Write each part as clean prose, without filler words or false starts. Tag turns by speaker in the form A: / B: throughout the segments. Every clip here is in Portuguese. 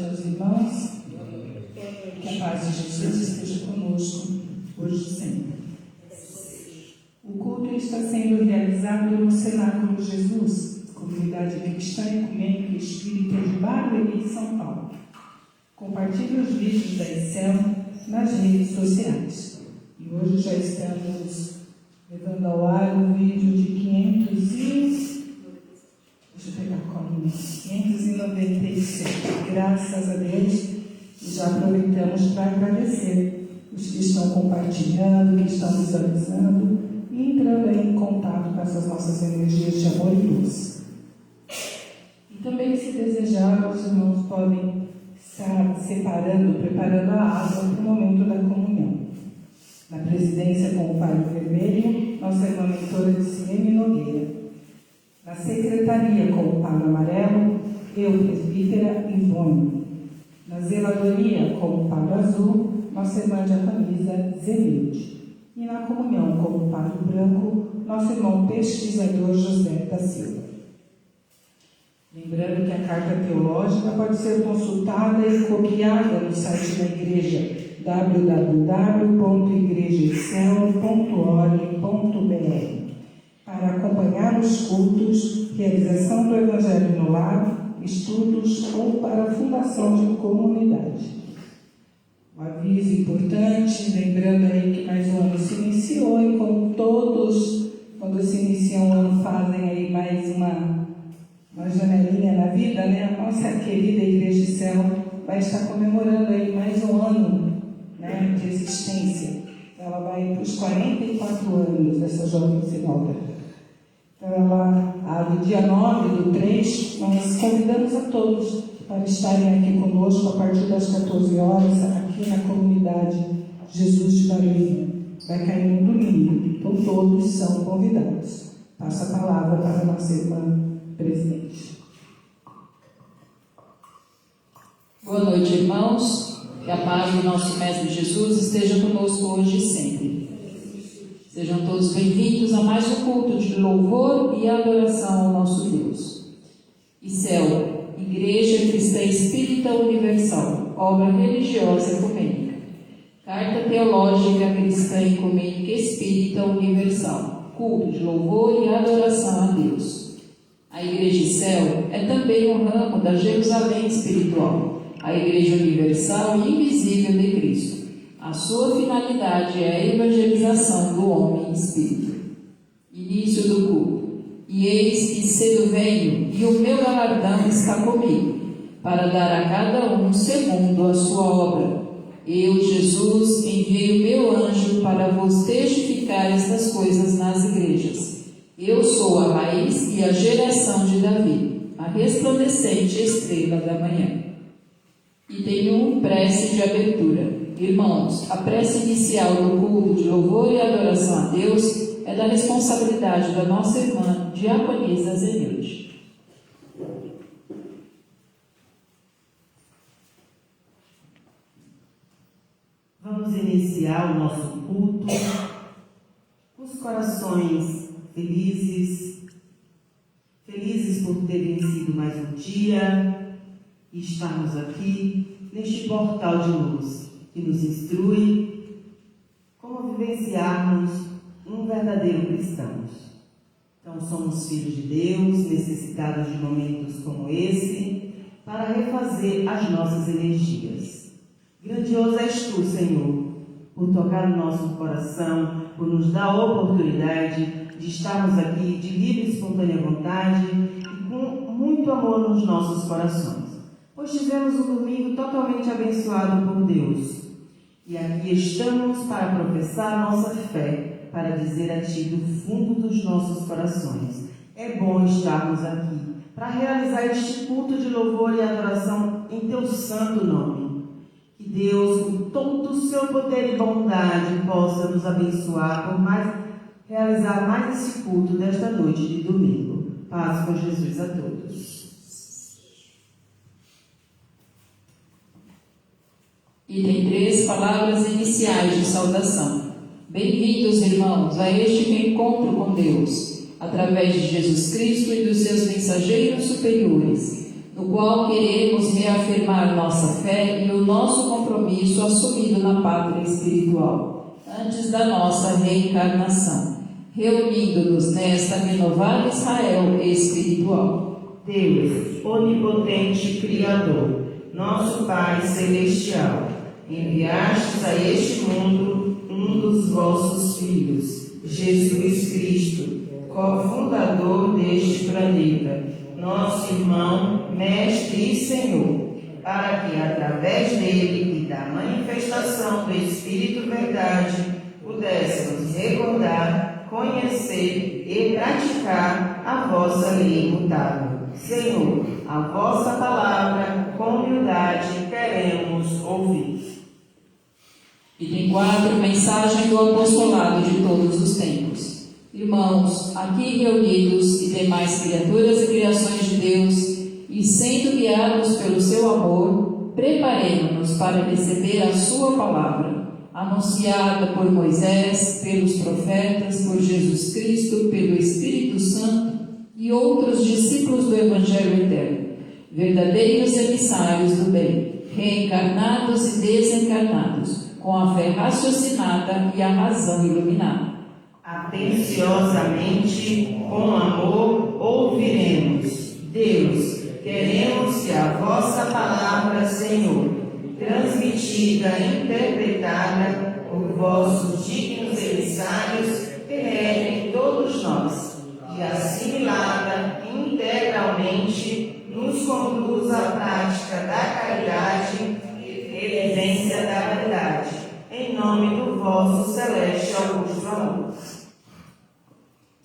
A: noite aos irmãos. Que a paz de Jesus esteja conosco, hoje e sempre. O culto está sendo realizado no Cenáculo Jesus, Comunidade Cristã Ecumênica Espírita de Barueri, São Paulo. Compartilhe os vídeos da ECEL nas redes sociais. E hoje já estamos levando ao ar um vídeo de 596. Graças a Deus. E já aproveitamos para agradecer os que estão compartilhando, que estão visualizando e entrando aí em contato com essas nossas energias de amor e luz. E também, se desejar, os irmãos podem estar separando, preparando a água para o momento da comunhão. Na presidência com o Padre Vermelho, nossa irmã mentora de Silene Nogueira. Na secretaria com o Padre Amarelo, eu, presbítera Ivone. Na zeladoria com o Padre Azul, nossa irmã diaconisa Zenilde. E na comunhão com o Padre Branco, nosso irmão pesquisador José da Silva. Lembrando que a carta teológica pode ser consultada e copiada no site da igreja www.igrejacel.org.br para acompanhar os cultos, realização do Evangelho no lar, estudos ou para a fundação de comunidade. Um aviso importante, lembrando aí que mais um ano se iniciou e como todos, quando se inicia um ano, fazem aí mais uma janelinha na vida, né? A nossa querida Igreja de Céu vai estar comemorando aí mais um ano, né, de existência. Ela vai para os 44 anos dessa jovem senhora. Então, no dia 9/3, nós convidamos a todos para estarem aqui conosco a partir das 14 horas, aqui na comunidade Jesus de Barueri. Vai cair no domingo, então todos são convidados. Passo a palavra para a nossa irmã presidente.
B: Boa noite, irmãos. Que a paz do nosso Mestre Jesus esteja conosco hoje e sempre. Sejam todos bem-vindos a mais um culto de louvor e adoração ao nosso Deus. ECEL, Igreja Cristã Espírita Universal, obra religiosa ecumênica. Carta Teológica Cristã Ecumênica Espírita Universal, culto de louvor e adoração a Deus. A Igreja ECEL é também um ramo da Jerusalém espiritual, a Igreja Universal e Invisível de Cristo. A sua finalidade é a evangelização do homem espírito. Início do culto. E eis que cedo venho, e o meu galardão está comigo, para dar a cada um segundo a sua obra. Eu, Jesus, enviei o meu anjo para vos testificar estas coisas nas igrejas. Eu sou a raiz e a geração de Davi, a resplandecente estrela da manhã. E tenho prece de abertura. Irmãos, a prece inicial do culto de louvor e adoração a Deus é da responsabilidade da nossa irmã diaconisa Zenilde.
C: Vamos iniciar o nosso culto com os corações felizes por terem vencido mais um dia e estarmos aqui neste portal de luz que nos instrui como vivenciarmos um verdadeiro cristãos. Então somos filhos de Deus, necessitados de momentos como esse para refazer as nossas energias. Grandioso és tu, Senhor, por tocar no nosso coração, por nos dar a oportunidade de estarmos aqui de livre e espontânea vontade e com muito amor nos nossos corações. Pois tivemos um domingo totalmente abençoado por Deus. E aqui estamos para professar nossa fé, para dizer a Ti do fundo dos nossos corações. É bom estarmos aqui para realizar este culto de louvor e adoração em Teu santo nome. Que Deus, com todo o Seu poder e bondade, possa nos abençoar por realizar mais esse culto desta noite de domingo. Paz com Jesus a todos.
B: Item 3, palavras iniciais de saudação. Bem-vindos, irmãos, a este reencontro com Deus, através de Jesus Cristo e dos seus mensageiros superiores, no qual queremos reafirmar nossa fé e o nosso compromisso assumido na pátria espiritual, antes da nossa reencarnação, reunindo-nos nesta renovada Israel espiritual.
C: Deus, onipotente Criador, nosso Pai Celestial, enviastes a este mundo um dos vossos filhos, Jesus Cristo, cofundador deste planeta, nosso irmão, mestre e Senhor, para que, através dele e da manifestação do Espírito Verdade, pudéssemos recordar, conhecer e praticar a vossa lei imutável. Senhor, a vossa palavra, com humildade, queremos ouvir.
B: Item 4, mensagem do apostolado de todos os tempos. Irmãos, aqui reunidos e demais criaturas e criações de Deus, e sendo guiados pelo seu amor, preparemo-nos para receber a sua palavra, anunciada por Moisés, pelos profetas, por Jesus Cristo, pelo Espírito Santo e outros discípulos do Evangelho eterno, verdadeiros emissários do bem, reencarnados e desencarnados, com a fé raciocinada e a razão iluminada.
C: Atenciosamente, com amor, ouviremos. Deus, queremos que a vossa palavra, Senhor, transmitida e interpretada por vossos dignos emissários, penetre em todos nós e, assimilada integralmente, nos conduz à prática da caridade e vivência da verdade. Em nome do vosso celeste augusto amor.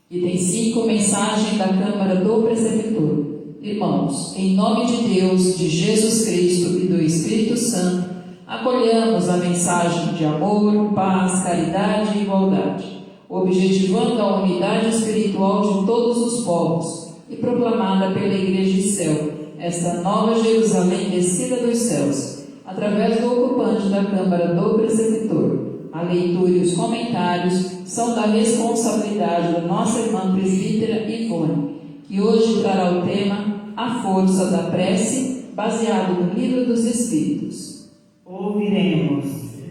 B: Item 5, mensagem da Câmara do Preceptor. Irmãos, em nome de Deus, de Jesus Cristo e do Espírito Santo, acolhamos a mensagem de amor, paz, caridade e igualdade, objetivando a unidade espiritual de todos os povos e proclamada pela Igreja de Céu, esta nova Jerusalém descida dos céus, através do ocupante da Câmara do Preceptor. A leitura e os comentários são da responsabilidade da nossa irmã presbítera Ivone, que hoje trará o tema A Força da Prece, baseado no Livro dos Espíritos.
C: Ouviremos.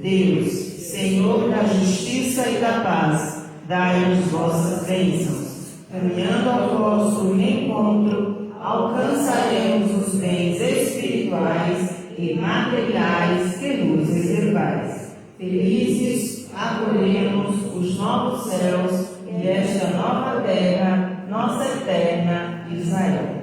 C: Deus, Senhor da justiça e da paz, dai-nos vossas bênçãos. Caminhando ao vosso encontro, alcançaremos os bens espirituais e materiais que nos reservais. Felizes acolhemos os novos céus e esta nova terra, nossa eterna Israel.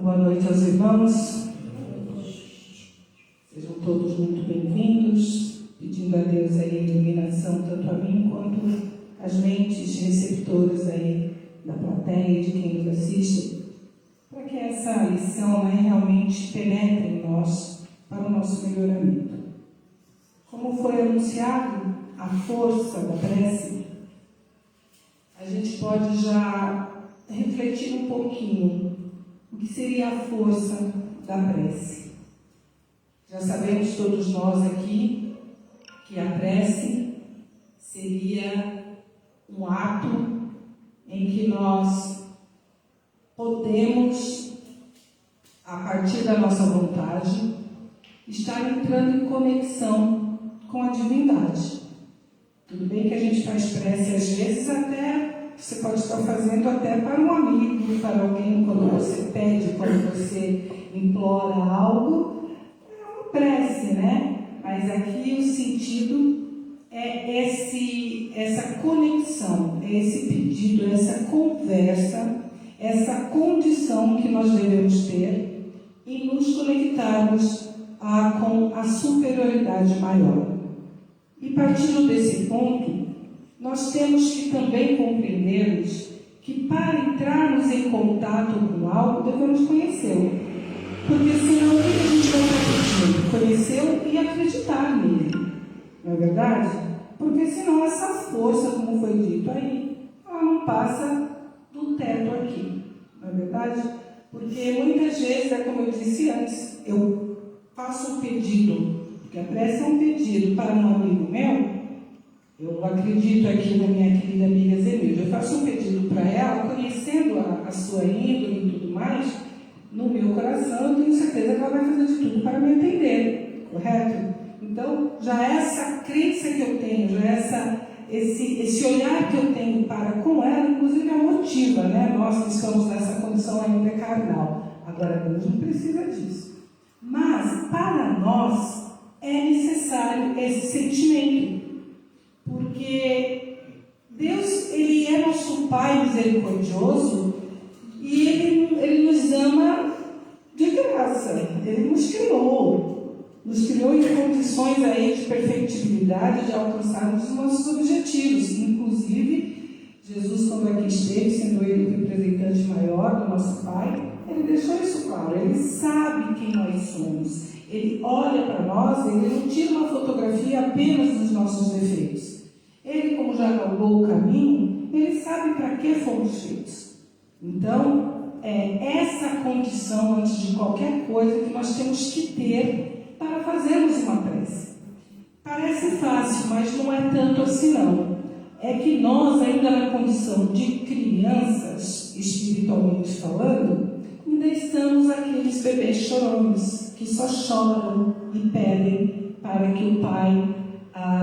A: Boa noite aos irmãos. Sejam todos muito bem-vindos, pedindo a Deus aí a iluminação, tanto a mim quanto as mentes receptoras aí da plateia e de quem nos assiste, para que essa lição realmente penetre em nós para o nosso melhoramento. Como foi anunciado a força da prece, a gente pode já refletir um pouquinho o que seria a força da prece. Já sabemos todos nós aqui que a prece seria um ato em que nós podemos, a partir da nossa vontade, estar entrando em conexão com a divindade. Tudo bem que a gente faz prece às vezes até... Você pode estar fazendo até para um amigo, para alguém, quando você pede, quando você implora algo, é uma prece, né? Mas aqui o sentido é essa conexão, é esse pedido, essa conversa, essa condição que nós devemos ter em nos conectarmos com a superioridade maior. E partindo desse ponto, nós temos que também compreendermos que para entrarmos em contato com algo, devemos conhecê-lo. Porque senão o que a gente vai estar pedindo? Conhecê-lo e acreditar nele. Não é verdade? Porque senão essa força, como foi dito aí, ela não passa do teto aqui, não é verdade? Porque muitas vezes, é como eu disse antes, eu faço um pedido, porque a prece é um pedido para um amigo meu. Eu acredito aqui na minha querida amiga Zenilde. Eu faço um pedido para ela, conhecendo a sua índole e tudo mais, no meu coração, eu tenho certeza que ela vai fazer de tudo para me atender, correto? Então, já essa crença que eu tenho, já esse olhar que eu tenho para com ela, inclusive a motiva, né? Nós que estamos nessa condição ainda carnal. Agora, Deus não precisa disso. Mas, para nós, é necessário esse sentimento. Porque Deus, Ele é nosso Pai misericordioso e Ele nos ama de graça. Ele nos criou em condições aí de perfectibilidade, de alcançarmos os nossos objetivos. Inclusive, Jesus, quando aqui esteve, sendo Ele o representante maior do nosso Pai, Ele deixou isso claro. Ele sabe quem nós somos. Ele olha para nós, Ele não tira uma fotografia apenas dos nossos defeitos. Ele, como já galgou o caminho, Ele sabe para que fomos feitos. Então, é essa condição, antes de qualquer coisa, que nós temos que ter para fazermos uma prece. Parece fácil, mas não é tanto assim não. É que nós, ainda na condição de crianças, espiritualmente falando, ainda estamos aqueles bebês chorões, que só choram e pedem para que o Pai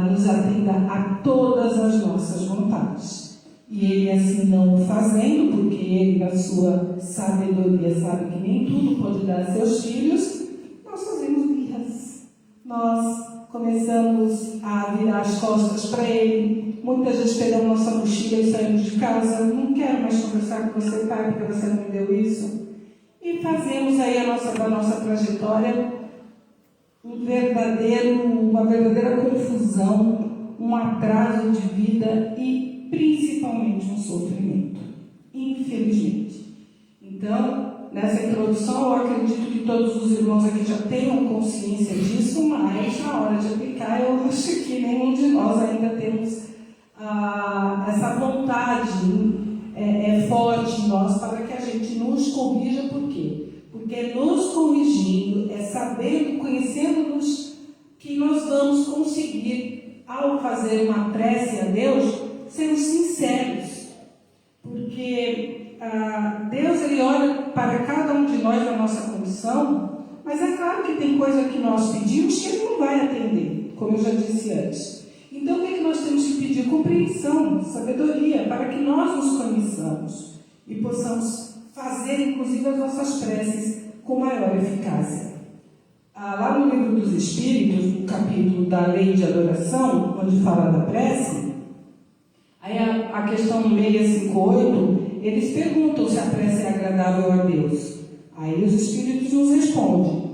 A: nos atenda a todas as nossas vontades. E Ele assim não o fazendo, porque Ele, na sua sabedoria, sabe que nem tudo pode dar a seus filhos, nós fazemos birras. Nós começamos a virar as costas para Ele. Muitas vezes pegamos nossa mochila e saímos de casa. Não quero mais conversar com você, Pai, porque você não me deu isso. E fazemos aí da nossa trajetória uma verdadeira confusão, um atraso de vida e principalmente um sofrimento, infelizmente. Então, nessa introdução, eu acredito que todos os irmãos aqui já tenham consciência disso, mas na hora de aplicar, eu acho que nenhum de nós ainda temos essa vontade forte em nós para que a gente nos corrija. Por quê? Porque nos corrigindo, sabendo, conhecendo-nos, que nós vamos conseguir, ao fazer uma prece a Deus, sermos sinceros. Porque Deus, Ele olha para cada um de nós na nossa condição, mas é claro que tem coisa que nós pedimos que Ele não vai atender, como eu já disse antes. Então, o que nós temos que pedir? Compreensão, sabedoria, para que nós nos conheçamos e possamos fazer, inclusive, as nossas preces com maior eficácia. Lá no Livro dos Espíritos, no capítulo da Lei de Adoração, onde fala da prece, aí a questão 658, eles perguntam se a prece é agradável a Deus. Aí os Espíritos nos respondem: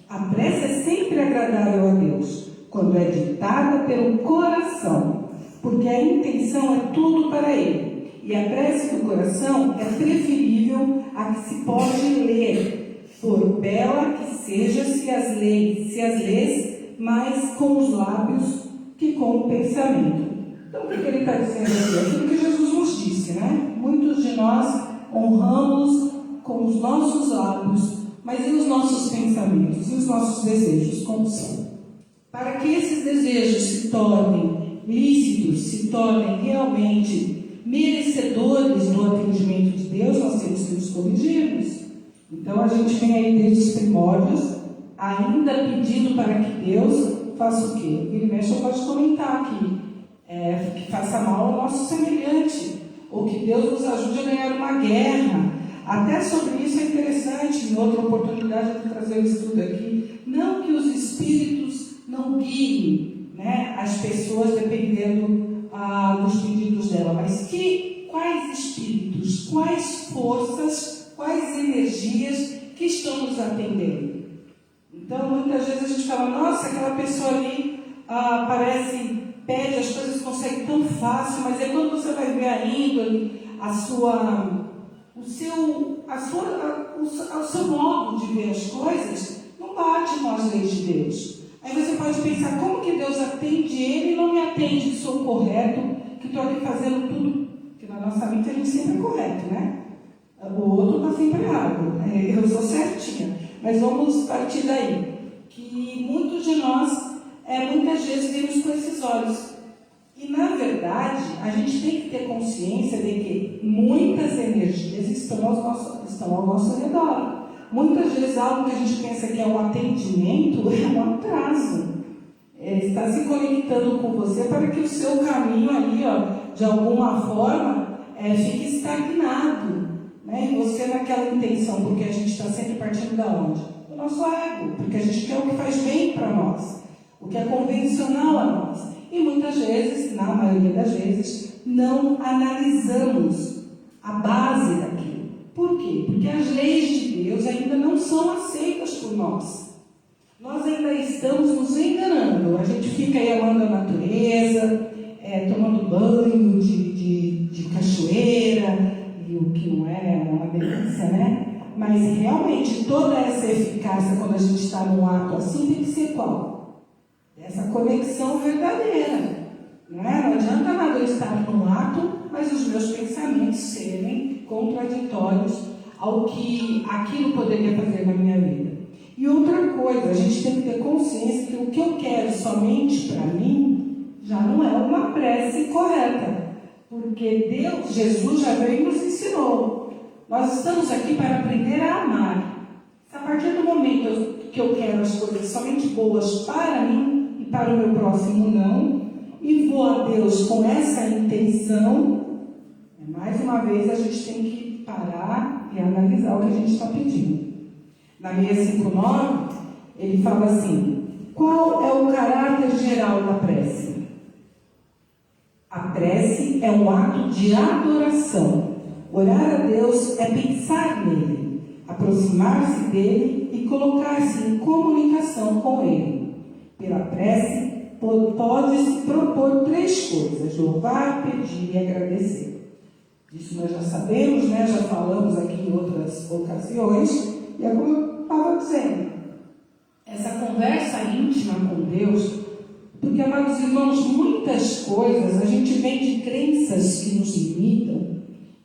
A: a prece é sempre agradável a Deus, quando é ditada pelo coração, porque a intenção é tudo para Ele. E a prece do coração é preferível à que se pode ler, por bela que seja se as lês mais com os lábios que com o pensamento. Então, o que ele está dizendo aqui? Aquilo que Jesus nos disse, né? Muitos de nós honramos com os nossos lábios, mas e os nossos pensamentos, e os nossos desejos, como são? Para que esses desejos se tornem lícitos, se tornem realmente merecedores do atendimento de Deus, nós temos que nos corrigirmos. Então a gente vem aí desde os primórdios, ainda pedindo para que Deus faça o quê? Ele mexe, eu posso comentar aqui, que faça mal ao nosso semelhante, ou que Deus nos ajude a ganhar uma guerra. Até sobre isso é interessante, em outra oportunidade eu vou trazer o estudo aqui, não que os espíritos não guiem, né, as pessoas dependendo dos pedidos dela, mas quais espíritos, quais forças, quais energias que estão nos atendendo. Então, muitas vezes a gente fala, nossa, aquela pessoa ali pede as coisas, consegue tão fácil, mas é quando você vai ver a índole, o seu modo de ver as coisas, não bate com as leis de Deus. Aí você pode pensar, como que Deus atende ele e não me atende que sou correto, que estou aqui fazendo tudo Porque na nossa mente a gente sempre é correto, né? O outro está sempre errado. Eu sou certinha. Mas vamos partir daí. Que muitos de nós, muitas vezes, vemos com esses olhos. E, na verdade, a gente tem que ter consciência de que muitas energias estão ao nosso redor. Muitas vezes, algo que a gente pensa que é um atendimento é um atraso. Está se conectando com você para que o seu caminho ali, de alguma forma, fique estagnado. Né? E você naquela intenção, porque a gente está sempre partindo da onde? Do nosso ego, porque a gente quer o que faz bem para nós, o que é convencional a nós. E muitas vezes, na maioria das vezes, não analisamos a base daquilo. Por quê? Porque as leis de Deus ainda não são aceitas por nós. Nós ainda estamos nos enganando. A gente fica aí amando a natureza, tomando banho de cachoeira, e o que não é uma delícia, né? Mas realmente toda essa eficácia, quando a gente está num ato assim, tem que ser qual? Essa conexão verdadeira. Não adianta nada eu estar num ato, mas os meus pensamentos serem contraditórios ao que aquilo poderia fazer na minha vida. E outra coisa, a gente tem que ter consciência que o que eu quero somente para mim já não é uma prece correta. Porque Deus, Jesus já veio e nos ensinou. Nós estamos aqui para aprender a amar. A partir do momento que eu quero as coisas somente boas para mim e para o meu próximo não, e vou a Deus com essa intenção, mais uma vez a gente tem que parar e analisar o que a gente está pedindo. Na 659, ele fala assim: qual é o caráter geral da prece? A prece é um ato de adoração. Orar a Deus é pensar nele, aproximar-se dele e colocar-se em comunicação com ele. Pela prece, pode-se propor 3 coisas: louvar, pedir e agradecer. Isso nós já sabemos, né? Já falamos aqui em outras ocasiões. E é como eu estava dizendo, essa conversa íntima com Deus, porque, amados irmãos, muitas coisas a gente vem de crenças que nos limitam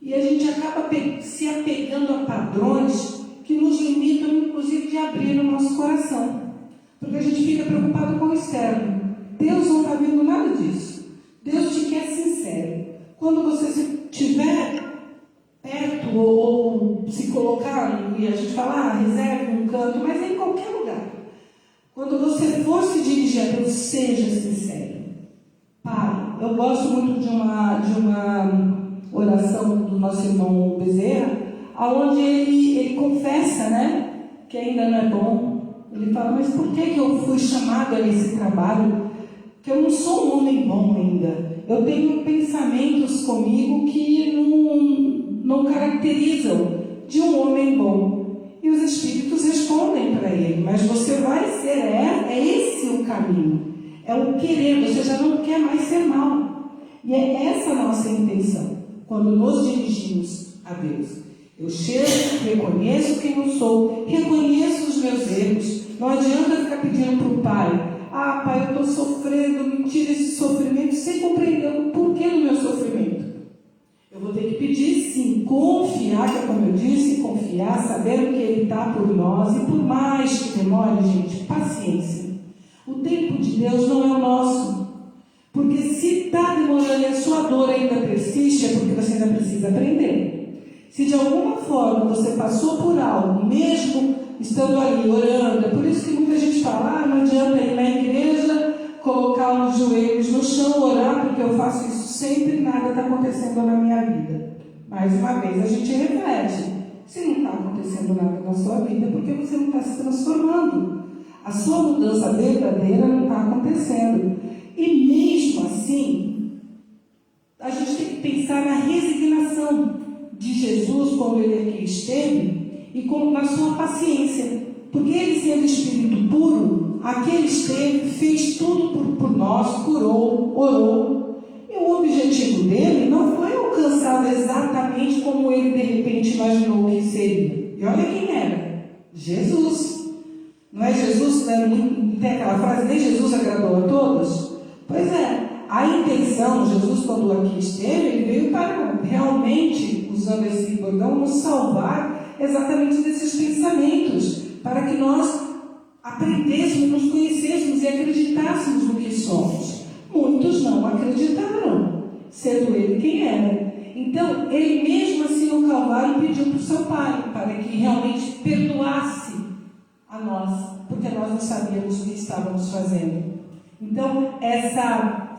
A: e a gente acaba se apegando a padrões que nos limitam, inclusive, de abrir o nosso coração. Porque a gente fica preocupado com o externo. Deus não está vendo nada disso. Deus te quer sincero. Quando você estiver perto ou se colocar, e a gente fala, reserve um canto, mas é em qualquer lugar. Quando você for se dirigir a Deus, seja sincero. Pai, eu gosto muito de uma oração do nosso irmão Bezerra, onde ele confessa, né, que ainda não é bom. Ele fala, mas por que eu fui chamado a esse trabalho? Que eu não sou um homem bom ainda. Eu tenho pensamentos comigo que não caracterizam de um homem bom. E os Espíritos respondem para ele, mas você vai ser, é esse o caminho. É o querer, você já não quer mais ser mal. E é essa a nossa intenção, quando nos dirigimos a Deus. Eu chego, reconheço quem eu sou, reconheço os meus erros. Não adianta ficar pedindo para o Pai, Pai, eu estou sofrendo, me tira esse sofrimento, sem compreender o porquê do meu sofrimento. Eu vou ter que pedir sim, confiar, que é como eu disse, confiar, sabendo que Ele está por nós, e por mais que demore, gente, paciência. O tempo de Deus não é o nosso, porque se está demorando e a sua dor ainda persiste, é porque você ainda precisa aprender. Se de alguma forma você passou por algo, mesmo estando ali orando, é por isso que muita gente fala, não adianta ir na igreja, colocar os joelhos no chão, orar, porque eu faço isso sempre e nada está acontecendo na minha vida. Mais uma vez a gente reflete, se não está acontecendo nada na sua vida, porque você não está se transformando. A sua mudança verdadeira não está acontecendo. E mesmo assim, a gente tem que pensar na resignação de Jesus quando Ele aqui esteve e na sua paciência. Porque Ele, sendo Espírito puro, aqui Ele esteve, fez tudo por nós, curou, orou. E o objetivo dele não foi alcançado exatamente como Ele de repente imaginou que seria. E olha quem era: Jesus. Não é Jesus, né? Tem aquela frase, nem Jesus agradou a todos? Pois é, a intenção, Jesus quando quando aqui esteve, ele veio para realmente, usando esse bordão, nos salvar exatamente desses pensamentos, para que nós aprendêssemos, nos conhecêssemos e acreditássemos no que somos. Muitos não acreditaram, sendo ele quem era. Então, ele mesmo assim no Calvário pediu para o seu Pai, para que realmente perdoasse a nós, porque nós não sabíamos o que estávamos fazendo. Então, essa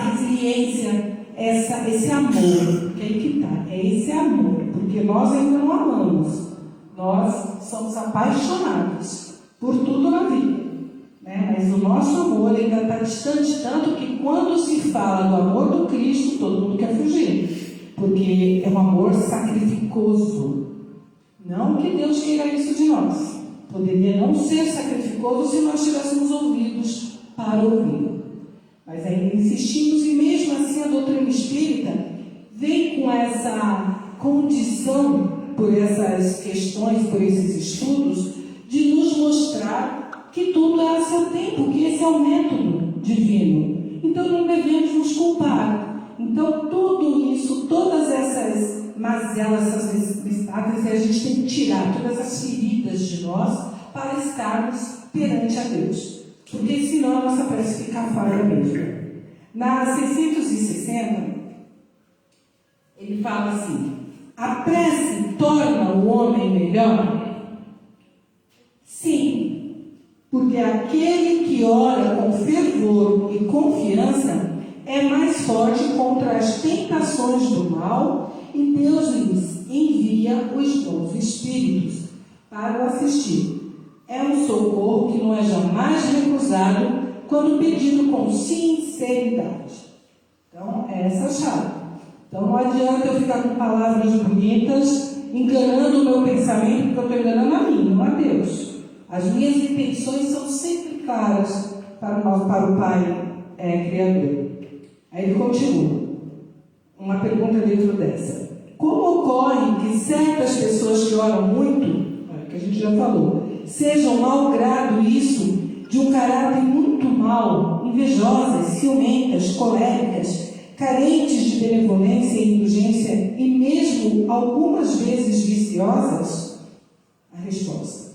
A: resiliência, esse amor, que aí que está, é esse amor, porque nós ainda não amamos, nós somos apaixonados por tudo na vida, né? Mas o nosso amor ainda está distante, tanto que quando se fala do amor do Cristo, todo mundo quer fugir, porque é um amor sacrificoso. Não que Deus queira isso de nós, poderia não ser sacrificoso se nós tivéssemos ouvidos para ouvir, mas ainda insistimos, e mesmo assim a doutrina espírita vem com essa condição, por essas questões, por esses estudos, de nos mostrar que tudo é a seu tempo, que esse é o método divino. Então não devemos nos culpar. Então tudo isso, todas essas mazelas, essas listadas, a gente tem que tirar todas as feridas de nós para estarmos perante a Deus. Porque senão a nossa prece fica falha mesmo. Na 660, ele fala assim: a prece torna o homem melhor? Sim, porque aquele que ora com fervor e confiança é mais forte contra as tentações do mal, e Deus lhes envia os bons espíritos para o assistir. É um socorro que não é jamais recusado quando pedido com sinceridade. Então, é essa a chave. Então, não adianta eu ficar com palavras bonitas, enganando o meu pensamento, porque eu estou enganando a mim, não a Deus. As minhas intenções são sempre claras para o Pai Criador. Aí ele continua. Uma pergunta dentro dessa. Como ocorre que certas pessoas que oram muito, que a gente já falou, sejam mau grado isso, de um caráter muito mau, invejosas, ciumentas, coléricas, carentes de benevolência e indulgência e mesmo algumas vezes viciosas? A resposta: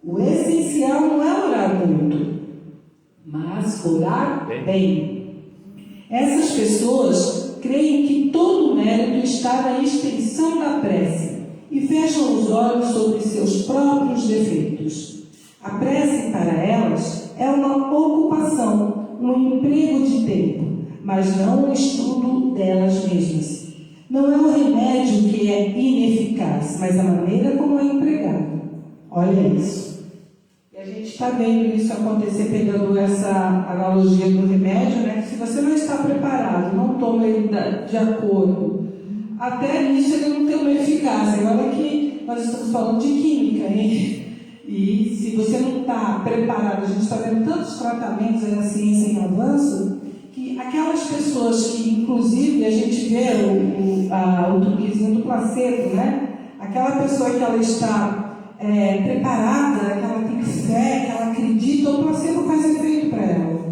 A: o essencial não é orar muito, mas orar bem. Essas pessoas creem que todo o mérito está na extensão da prece e fecham os olhos sobre seus próprios defeitos. A prece para elas é uma ocupação, um emprego de tempo, mas não um estudo delas mesmas. Não é um remédio que é ineficaz, mas a maneira como é empregado. Olha isso. E a gente está vendo isso acontecer, pegando essa analogia do remédio, né? Que se você não está preparado, não toma ele de acordo, até nisso ele não tem uma eficácia. Agora que nós estamos falando de química, hein? E se você não está preparado, a gente está vendo tantos tratamentos aí na ciência em avanço, que aquelas pessoas que, inclusive, a gente vê o truquezinho do placebo, né? Aquela pessoa que ela está preparada, que ela tem fé, que ela acredita, o placebo faz efeito para ela.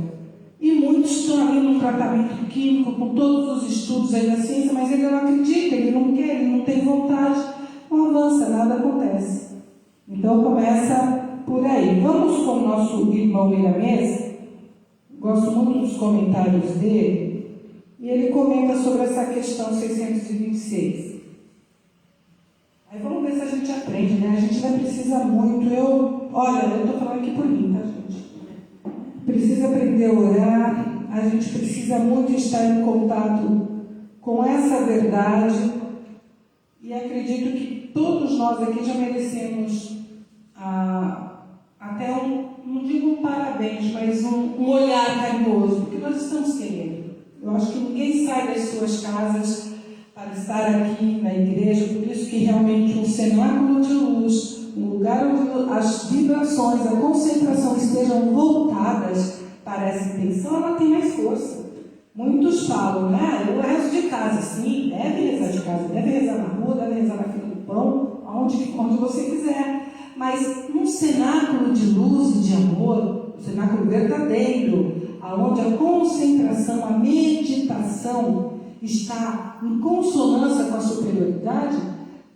A: E muitos estão ali num tratamento químico, com todos os estudos aí da ciência, mas ele não acredita, ele não quer, ele não tem vontade, não avança, nada acontece. Então começa por aí. Vamos com o nosso irmão Miramês. Gosto muito dos comentários dele. E ele comenta sobre essa questão 626. Aí vamos ver se a gente aprende, né? A gente vai precisar muito. Eu estou falando aqui por mim, tá, gente? Precisa aprender a orar. A gente precisa muito estar em contato com essa verdade. E acredito que todos nós aqui já merecemos até não digo um parabéns, mas um olhar carinhoso, porque nós estamos querendo. Eu acho que ninguém sai das suas casas para estar aqui na igreja, por isso que realmente um cenáculo de luz, um lugar onde as vibrações, a concentração estejam voltadas para essa intenção, ela tem mais força. Muitos falam, né? Eu rezo de casa, sim, deve rezar de casa, deve rezar na rua, deve rezar na fila do pão, onde você quiser. Mas num cenáculo de luz e de amor, um cenáculo verdadeiro, onde a concentração, a meditação oração está em consonância com a superioridade,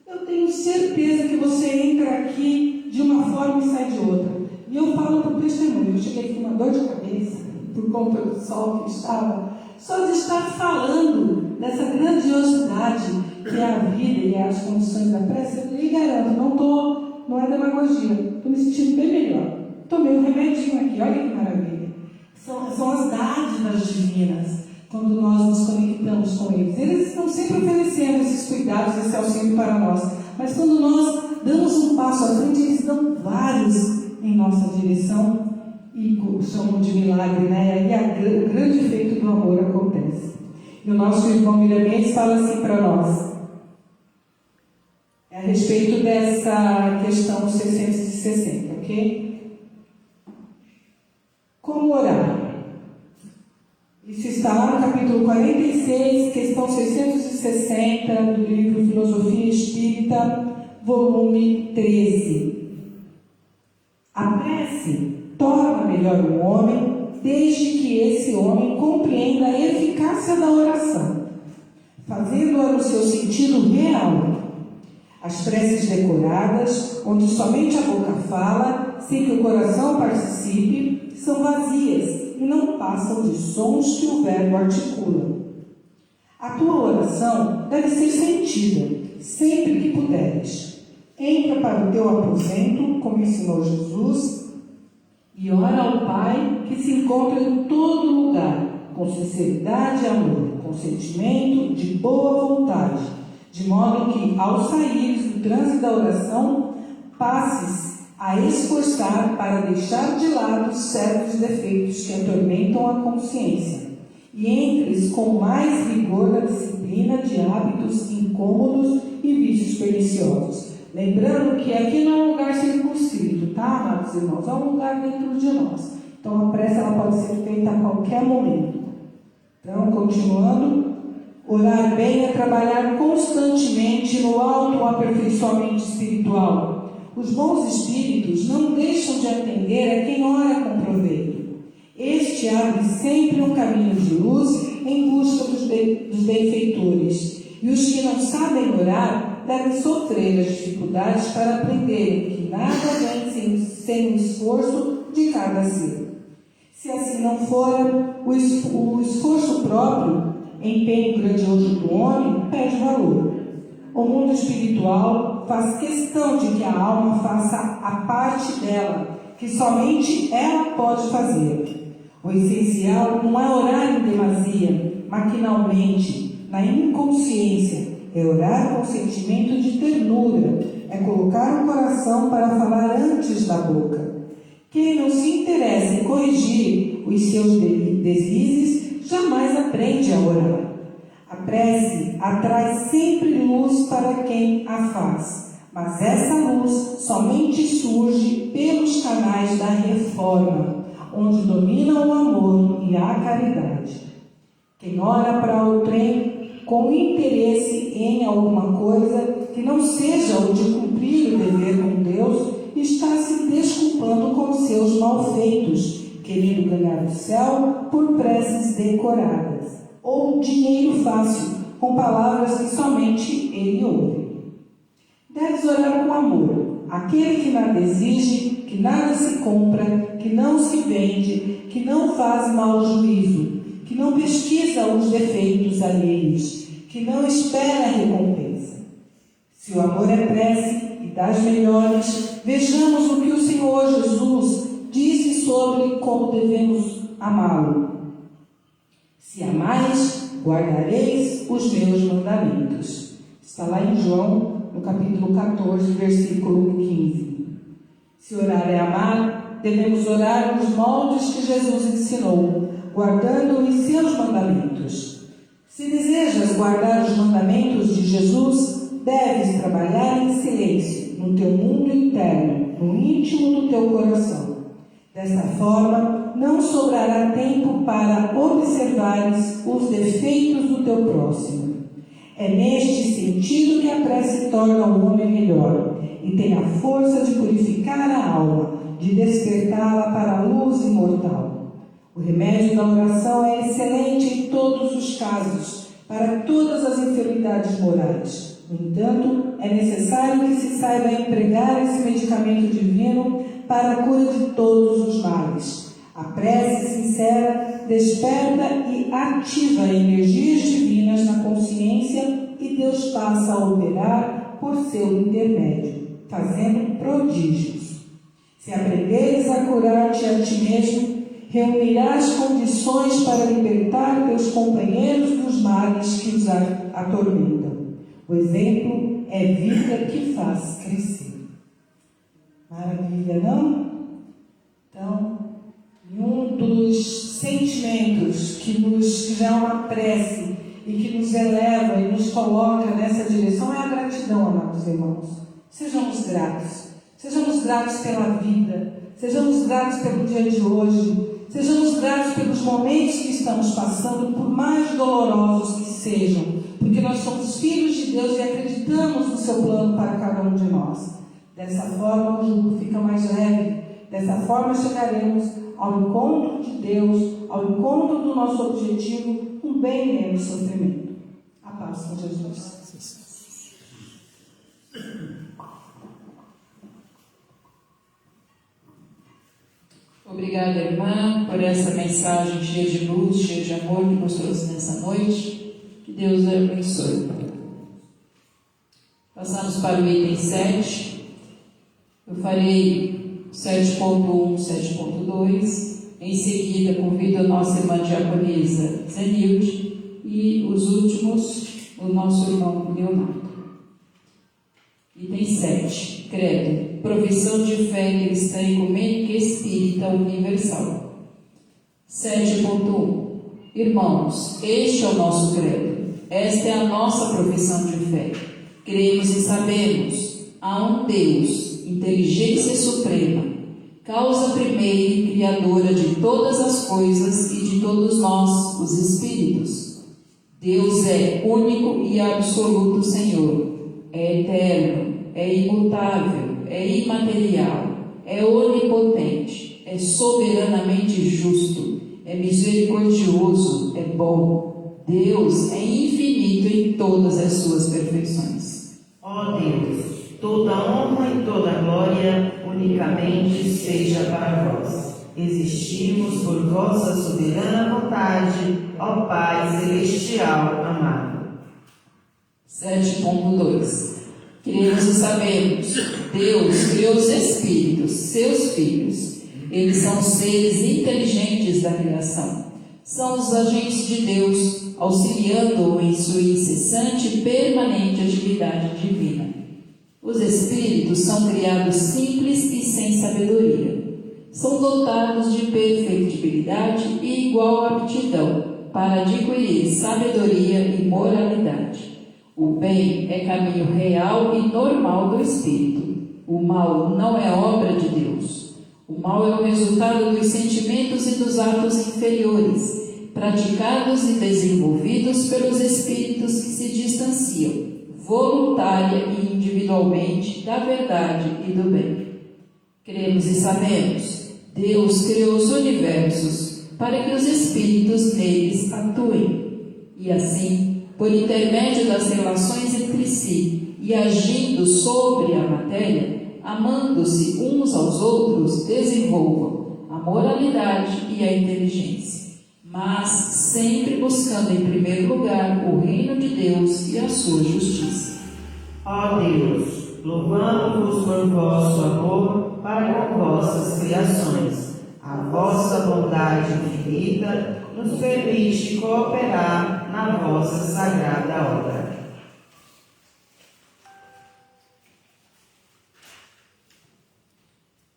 A: eu tenho certeza que você entra aqui de uma forma e sai de outra. E eu falo por testemunho, eu cheguei aqui com uma dor de cabeça, por conta do sol que estava, só de estar falando dessa grandiosidade que é a vida e as condições da prece. Eu lhe garanto, não é demagogia, estou me sentindo bem melhor. Tomei um remedinho aqui, olha que maravilha. São as dádivas divinas, quando nós nos conectamos com eles. Eles estão sempre oferecendo esses cuidados, esse auxílio para nós. Mas quando nós damos um passo à frente, eles dão vários em nossa direção e chamam de milagre, né? E aí o grande efeito do amor acontece. E o nosso irmão Miramês fala assim para nós, a respeito dessa questão 660, ok? Como orar? Isso está lá no capítulo 46, questão 660 do livro Filosofia Espírita, volume 13. A prece torna melhor o homem, desde que esse homem compreenda a eficácia da oração, fazendo-a no seu sentido real. As preces decoradas, onde somente a boca fala, sem que o coração participe, são vazias e não passam de sons que o verbo articula. A tua oração deve ser sentida, sempre que puderes. Entra para o teu aposento, como ensinou Jesus, e ora ao Pai que se encontra em todo lugar, com sinceridade e amor, com sentimento de boa vontade, de modo que, ao saíres do trânsito da oração, passes a esforçar para deixar de lado certos defeitos que atormentam a consciência e entres com mais rigor na disciplina de hábitos incômodos e vícios perniciosos. Lembrando que aqui não é um lugar circunscrito, tá, amados irmãos? É um lugar dentro de nós. Então a prece ela pode ser feita a qualquer momento. Então, continuando, orar bem é trabalhar constantemente no autoaperfeiçoamento espiritual. Os bons espíritos não deixam de atender a quem ora com proveito. Este abre sempre um caminho de luz em busca dos benfeitores. E os que não sabem orar devem sofrer as dificuldades para aprenderem que nada vem sem o esforço de cada ser. Se assim não for, o esforço próprio, empenho grandioso do homem, perde valor. O mundo espiritual faz questão de que a alma faça a parte dela, que somente ela pode fazer. O essencial não é orar em demasia, maquinalmente, na inconsciência. É orar com sentimento de ternura, é colocar o coração para falar antes da boca. Quem não se interessa em corrigir os seus deslizes, jamais aprende a orar. A prece atrai sempre luz para quem a faz, mas essa luz somente surge pelos canais da reforma, onde dominam o amor e a caridade. Quem ora para outrem com interesse em alguma coisa que não seja o de cumprir o dever com Deus, está se desculpando com seus malfeitos, querendo ganhar o céu por preces decoradas, ou dinheiro fácil, com palavras que somente ele ouve. Deves orar com amor, aquele que nada exige, que nada se compra, que não se vende, que não faz mau juízo, que não pesquisa os defeitos alheios, que não espera recompensa. Se o amor é prece e das melhores, vejamos o que o Senhor Jesus disse sobre como devemos amá-lo. Se amais, guardareis os meus mandamentos. Está lá em João, no capítulo 14, versículo 15. Se orar é amar, devemos orar nos moldes que Jesus ensinou, guardando os seus mandamentos. Se desejas guardar os mandamentos de Jesus, deves trabalhar em silêncio, no teu mundo interno, no íntimo do teu coração. Desta forma, não sobrará tempo para observares os defeitos do teu próximo. É neste sentido que a prece torna o homem melhor e tem a força de purificar a alma, de despertá-la para a luz imortal. O remédio da oração é excelente em todos os casos, para todas as enfermidades morais. No entanto, é necessário que se saiba empregar esse medicamento divino para a cura de todos os males. A prece sincera desperta e ativa energias divinas na consciência e Deus passa a operar por seu intermédio, fazendo prodígios. Se aprenderes a curar-te a ti mesmo, reunirás condições para libertar teus companheiros dos males que os atormentam. O exemplo é vida que faz crescer. Maravilha, não? Então, um dos sentimentos que já é uma prece e que nos eleva e nos coloca nessa direção é a gratidão, amados irmãos. Sejamos gratos. Sejamos gratos pela vida. Sejamos gratos pelo dia de hoje. Sejamos gratos pelos momentos que estamos passando, por mais dolorosos que sejam, porque nós somos filhos de Deus e acreditamos no seu plano para cada um de nós. Dessa forma, o jugo fica mais leve. Dessa forma, chegaremos ao encontro de Deus, ao encontro do nosso objetivo, com bem menos sofrimento. A paz com Jesus.
B: Obrigada, irmã, por essa mensagem cheia de luz, cheia de amor que nos trouxe nessa noite. Que Deus a abençoe. Passamos para o item 7. Eu farei 7.1, 7.2. Em seguida, convido a nossa irmã diaconisa Zenilde e os últimos, o nosso irmão Leonardo. Item 7. Credo. Profissão de fé cristã ecumênica e espírita universal. 7.1. Irmãos, este é o nosso credo. Esta é a nossa profissão de fé. Cremos e sabemos. Há um Deus, inteligência suprema, causa primeira e criadora de todas as coisas e de todos nós, os espíritos. Deus é único e absoluto Senhor. É eterno, é imutável, é imaterial, é onipotente, é soberanamente justo, é misericordioso, é bom. Deus é infinito em todas as suas perfeições.
C: Ó Deus, toda honra e toda glória unicamente seja para vós. Existimos por vossa soberana vontade, ó Pai celestial amado.
B: 7.2. Cremos e sabemos. Deus criou os espíritos, seus filhos. Eles são seres inteligentes da criação. São os agentes de Deus, auxiliando-o em sua incessante e permanente atividade divina. Os espíritos são criados simples e sem sabedoria. São dotados de perfectibilidade e igual aptidão para adquirir sabedoria e moralidade. O bem é caminho real e normal do espírito. O mal não é obra de Deus. O mal é o resultado dos sentimentos e dos atos inferiores, praticados e desenvolvidos pelos espíritos que se distanciam, voluntária e individualmente, da verdade e do bem. Cremos e sabemos. Deus criou os universos para que os espíritos neles atuem. E assim, por intermédio das relações entre si e agindo sobre a matéria, amando-se uns aos outros, desenvolvam a moralidade e a inteligência, mas sempre buscando em primeiro lugar o reino de Deus e a sua justiça.
C: Ó Deus, louvamos-vos por vosso amor para com vossas criações. A vossa bondade infinita nos permite cooperar na vossa sagrada obra.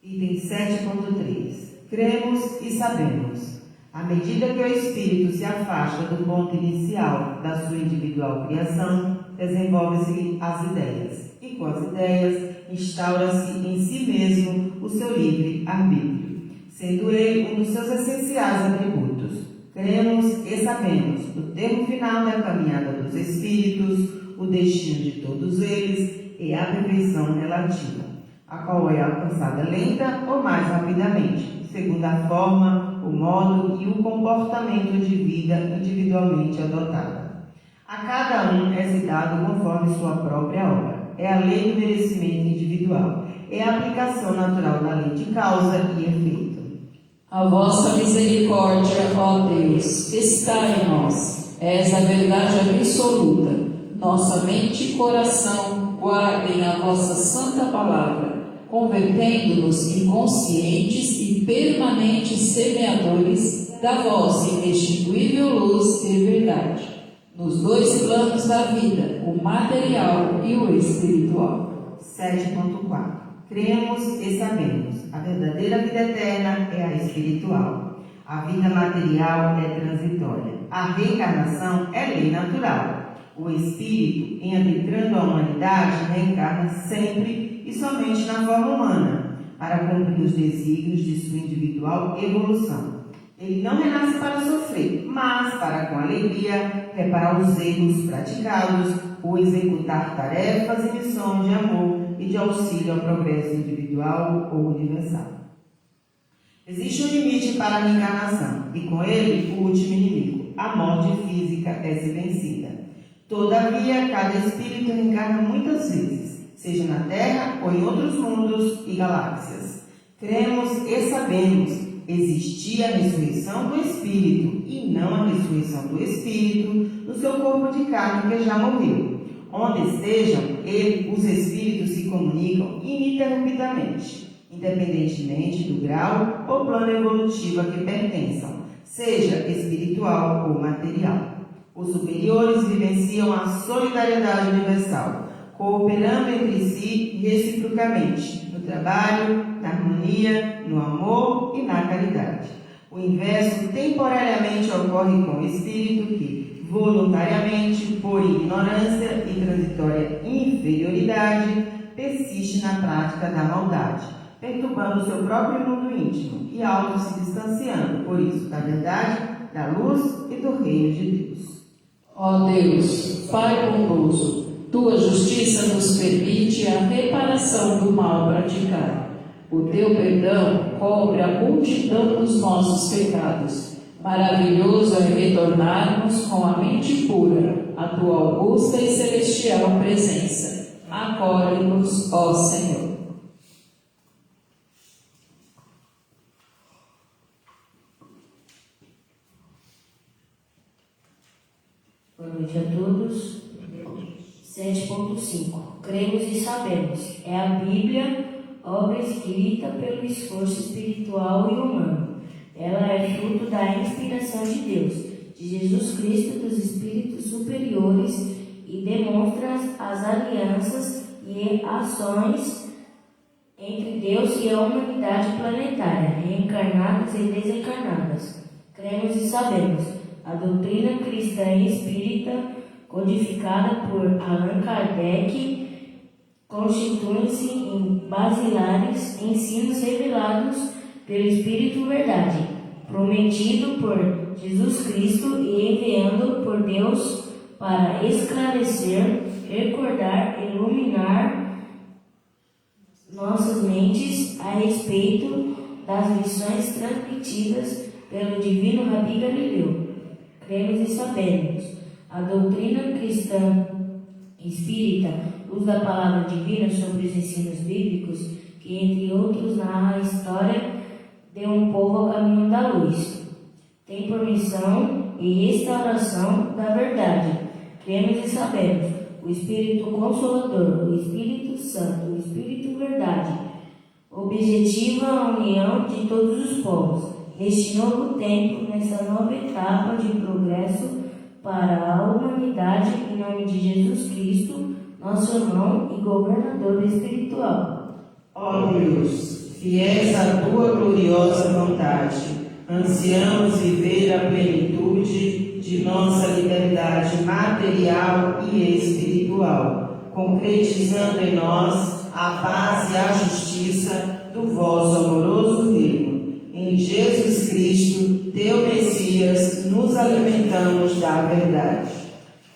C: Item 7.3. Cremos e sabemos. À medida que o espírito se afasta do ponto inicial da sua individual criação, desenvolve-se as ideias, e com as ideias instaura-se em si mesmo o seu livre arbítrio, sendo ele um dos seus essenciais atributos. Cremos e sabemos o termo final da caminhada dos espíritos, o destino de todos eles e a perfeição relativa, a qual é alcançada lenta ou mais rapidamente, segundo a forma o modo e o comportamento de vida individualmente adotada. A cada um é dado conforme sua própria obra. É a lei do merecimento individual. É a aplicação natural da lei de causa e efeito.
B: A vossa misericórdia, ó Deus, está em nós. És a verdade absoluta. Nossa mente e coração guardem a vossa santa palavra, convertendo-nos em conscientes e permanentes semeadores da vossa inextinguível luz e verdade, nos dois planos da vida, o material e o espiritual.
C: 7.4. Cremos e sabemos. A verdadeira vida eterna é a espiritual. A vida material é transitória. A reencarnação é lei natural. O espírito, em adentrando a humanidade, reencarna sempre e somente na forma humana, para cumprir os desígnios de sua individual evolução. Ele não renasce para sofrer, mas para, com alegria, reparar os erros praticados ou executar tarefas e missões de amor e de auxílio ao progresso individual ou universal. Existe um limite para a reencarnação, e com ele o último inimigo, a morte física, é vencida. Todavia, cada espírito reencarna muitas vezes, seja na Terra ou em outros mundos e galáxias. Cremos e sabemos. Existia a ressurreição do espírito e não a ressurreição do espírito no seu corpo de carne que já morreu. Onde estejam, os espíritos se comunicam ininterruptamente, independentemente do grau ou plano evolutivo a que pertençam, seja espiritual ou material. Os superiores vivenciam a solidariedade universal, cooperando entre si reciprocamente, no trabalho, na harmonia, no amor e na caridade. O inverso temporariamente ocorre com o espírito que, voluntariamente, por ignorância e transitória inferioridade, persiste na prática da maldade, perturbando o seu próprio mundo íntimo e auto se distanciando, por isso, da verdade, da luz e do reino de Deus.
B: Ó Deus, Pai bondoso, tua justiça nos permite a reparação do mal praticado. O teu perdão cobre a multidão dos nossos pecados. Maravilhoso é retornarmos com a mente pura à tua augusta e celestial presença. Acolhe-nos, ó Senhor.
D: Boa noite a todos. 7.5. Cremos e sabemos. É a Bíblia, obra escrita pelo esforço espiritual e humano. Ela é fruto da inspiração de Deus, de Jesus Cristo, dos espíritos superiores e demonstra as alianças e ações entre Deus e a humanidade planetária, reencarnadas e desencarnadas. Cremos e sabemos. A doutrina cristã e espírita, codificada por Allan Kardec, constitui-se em basilares ensinos revelados pelo Espírito Verdade, prometido por Jesus Cristo e enviado por Deus para esclarecer, recordar e iluminar nossas mentes a respeito das lições transmitidas pelo divino Rabi Galileu. Cremos e sabemos. A doutrina cristã espírita usa a palavra divina sobre os ensinos bíblicos, que, entre outros, narra a história de um povo ao caminho da luz. Tem por missão e restauração da verdade. Cremos e sabemos. O Espírito Consolador, o Espírito Santo, o Espírito Verdade, objetiva a união de todos os povos. Neste novo tempo, nessa nova etapa de progresso para a humanidade, em nome de Jesus Cristo, nosso irmão e governador espiritual.
C: Ó Deus, fiéis à tua gloriosa vontade, ansiamos viver a plenitude de nossa liberdade material e espiritual, concretizando em nós a paz e a justiça do vosso amoroso reino. Em Jesus Cristo, teu Messias, nos alimentamos da verdade.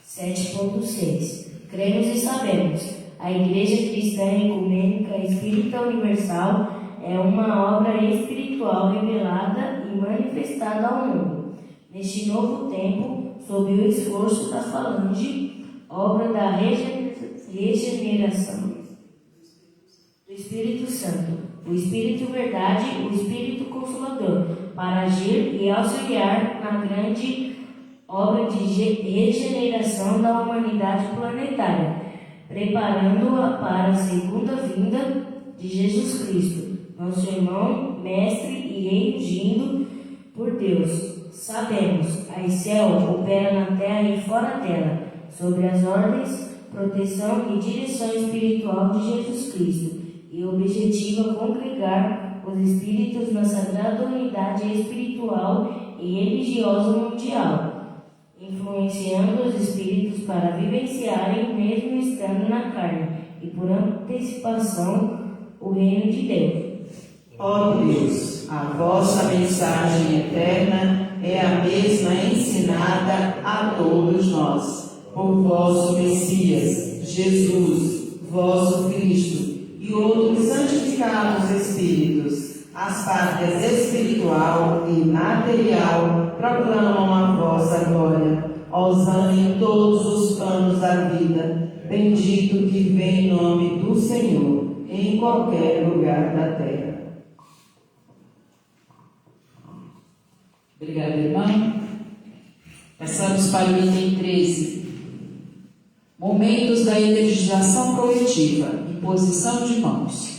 D: 7.6. Cremos e sabemos. A Igreja Cristã Ecumênica Espírita Universal é uma obra espiritual revelada e e manifestada ao mundo. Neste novo tempo, sob o esforço da falange, obra da regeneração do Espírito Santo, o Espírito Verdade, o Espírito Consolador, para agir e auxiliar na grande obra de regeneração da humanidade planetária, preparando-a para a segunda vinda de Jesus Cristo, nosso irmão, mestre e ungido por Deus. Sabemos, a céu opera na terra e fora dela, sobre as ordens, proteção e direção espiritual de Jesus Cristo, e objetiva congregar os espíritos na sagrada unidade espiritual e religiosa mundial, influenciando os espíritos para vivenciarem, mesmo estando na carne, e por antecipação, o reino de Deus.
C: Ó Deus, a vossa mensagem eterna é a mesma ensinada a todos nós, por vosso Messias, Jesus, vosso Cristo, e outros santificados Espíritos, as pátrias espiritual e material proclamam a vossa glória, ousando todos os planos da vida, bendito que vem em nome do Senhor, em qualquer lugar da terra.
B: Obrigada, irmão. Passamos para o item 13. Momentos da energização coletiva, imposição de mãos.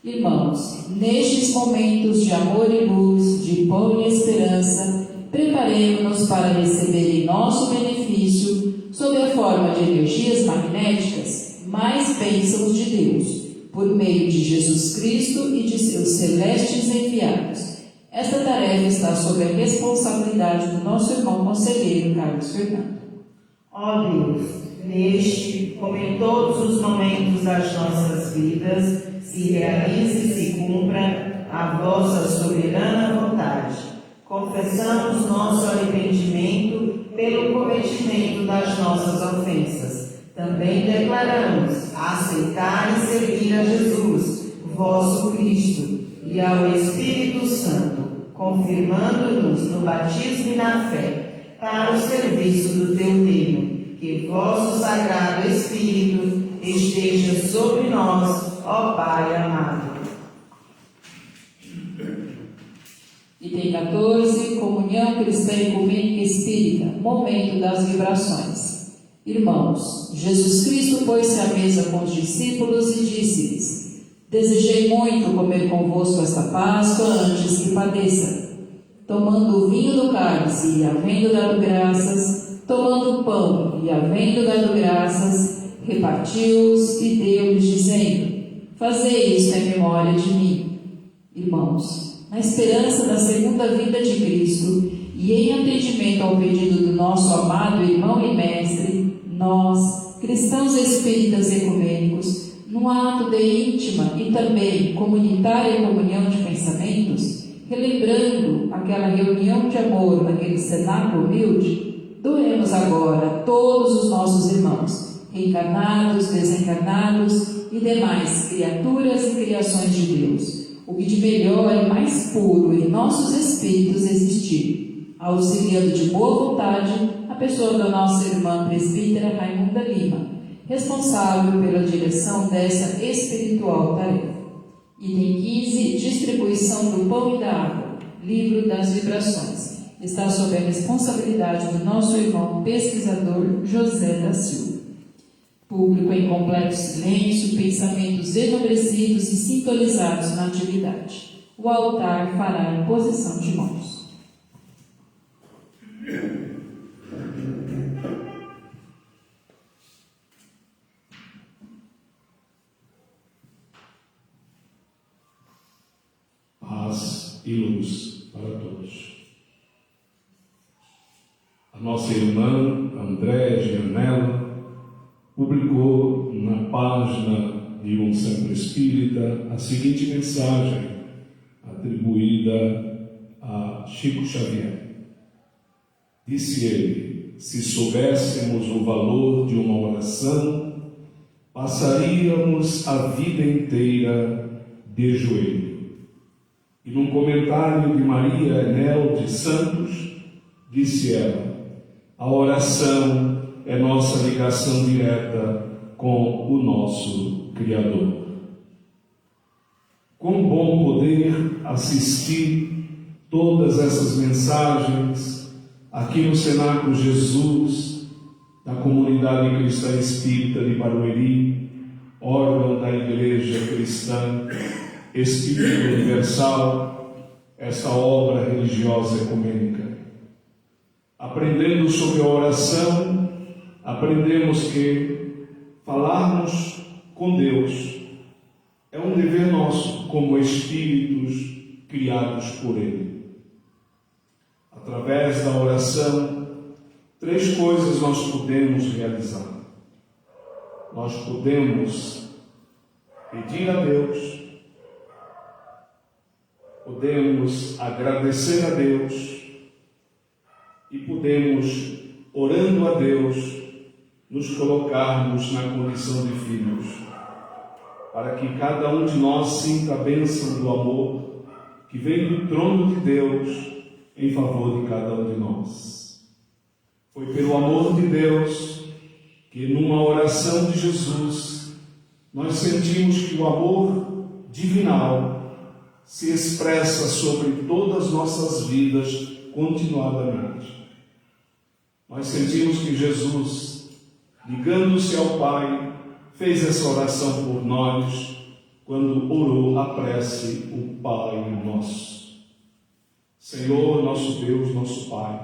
B: Irmãos, nestes momentos de amor e luz, de pão e esperança, preparemos-nos para receber em nosso benefício, sob a forma de energias magnéticas, mais bênçãos de Deus, por meio de Jesus Cristo e de seus celestes enviados. Esta tarefa está sob a responsabilidade do nosso irmão conselheiro Carlos Fernando.
C: Ó Deus, neste, como em todos os momentos das nossas vidas, se realize e se cumpra a vossa soberana vontade. Confessamos nosso arrependimento pelo cometimento das nossas ofensas. Também declaramos aceitar e servir a Jesus, vosso Cristo, e ao Espírito Santo, confirmando-nos no batismo e na fé, para o serviço do teu reino. Que vosso Sagrado Espírito esteja sobre nós, ó Pai amado.
B: Item 14, Comunhão Cristã Ecumênica Espírita, momento das vibrações. Irmãos, Jesus Cristo pôs-se à mesa com os discípulos e disse-lhes: Desejei muito comer convosco esta Páscoa antes que padeça. Tomando o vinho do cálice e havendo dado graças, tomando o pão e havendo dado graças, repartiu-os e deu-lhes, dizendo: Fazei isto em memória de mim. Irmãos, na esperança da segunda vinda de Cristo e em atendimento ao pedido do nosso amado irmão e mestre, nós, cristãos espíritas ecumênicos, num ato de íntima e também comunitária comunhão de pensamentos, relembrando aquela reunião de amor naquele cenáculo humilde, doemos agora todos os nossos irmãos, reencarnados, desencarnados e demais criaturas e criações de Deus, o que de melhor e mais puro em nossos espíritos existir, auxiliando de boa vontade a pessoa da nossa irmã presbítera Raimunda Lima, responsável pela direção dessa espiritual tarefa. Item 15, distribuição do pão e da água, livro das vibrações. Está sob a responsabilidade do nosso irmão pesquisador José da Silva. Público em completo silêncio, pensamentos enobrecidos e sintonizados na atividade. O altar fará imposição de mãos.
E: Paz e luz para todos. A nossa irmã Andréa Gianella publicou na página de um Centro Espírita a seguinte mensagem atribuída a Chico Xavier. Disse ele: se soubéssemos o valor de uma oração, passaríamos a vida inteira de joelho. E num comentário de Maria Enel de Santos, disse ela: a oração é nossa ligação direta com o nosso Criador. Quão bom poder assistir todas essas mensagens aqui no Cenáculo Jesus, da Comunidade Cristã Espírita de Barueri, órgão da Igreja Cristã Espírita Universal, essa obra religiosa ecumênica. Aprendendo sobre a oração, aprendemos que falarmos com Deus é um dever nosso como espíritos criados por Ele. Através da oração, 3 coisas nós podemos realizar. Nós podemos pedir a Deus, podemos agradecer a Deus e podemos, orando a Deus, nos colocarmos na condição de filhos, para que cada um de nós sinta a bênção do amor que vem do trono de Deus em favor de cada um de nós. Foi pelo amor de Deus que numa oração de Jesus nós sentimos que o amor divinal se expressa sobre todas as nossas vidas continuadamente. Nós sentimos que Jesus, ligando-se ao Pai, fez essa oração por nós quando orou a prece, o Pai Nosso. Senhor, nosso Deus, nosso Pai,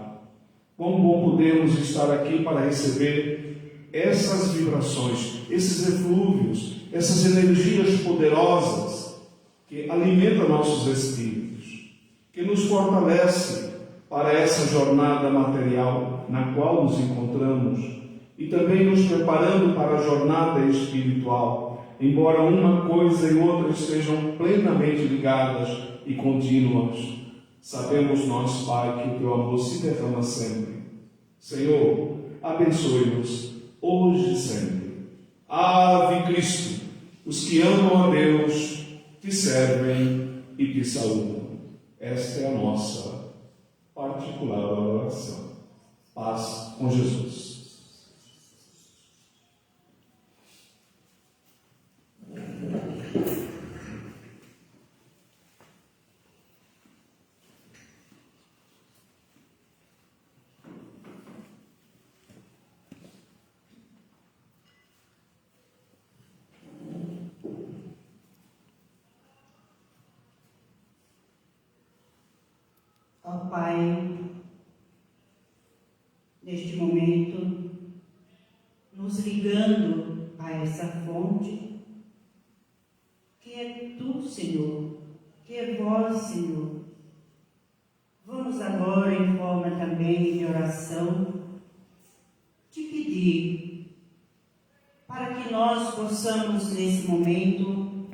E: quão bom podemos estar aqui para receber essas vibrações, esses eflúvios, essas energias poderosas que alimentam nossos espíritos, que nos fortalecem para essa jornada material na qual nos encontramos e também nos preparando para a jornada espiritual, embora uma coisa e outra estejam plenamente ligadas e contínuas. Sabemos nós, Pai, que o Teu amor se derrama sempre. Senhor, abençoe-nos hoje e sempre. Ave Cristo, os que amam a Deus, te servem e te saúdam. Esta é a nossa particular oração. Paz com Jesus.
F: Ó Pai, neste momento, nos ligando a essa fonte, que é Tu, Senhor, que é Vós, Senhor. Vamos agora, em forma também de oração, te pedir para que nós possamos, nesse momento,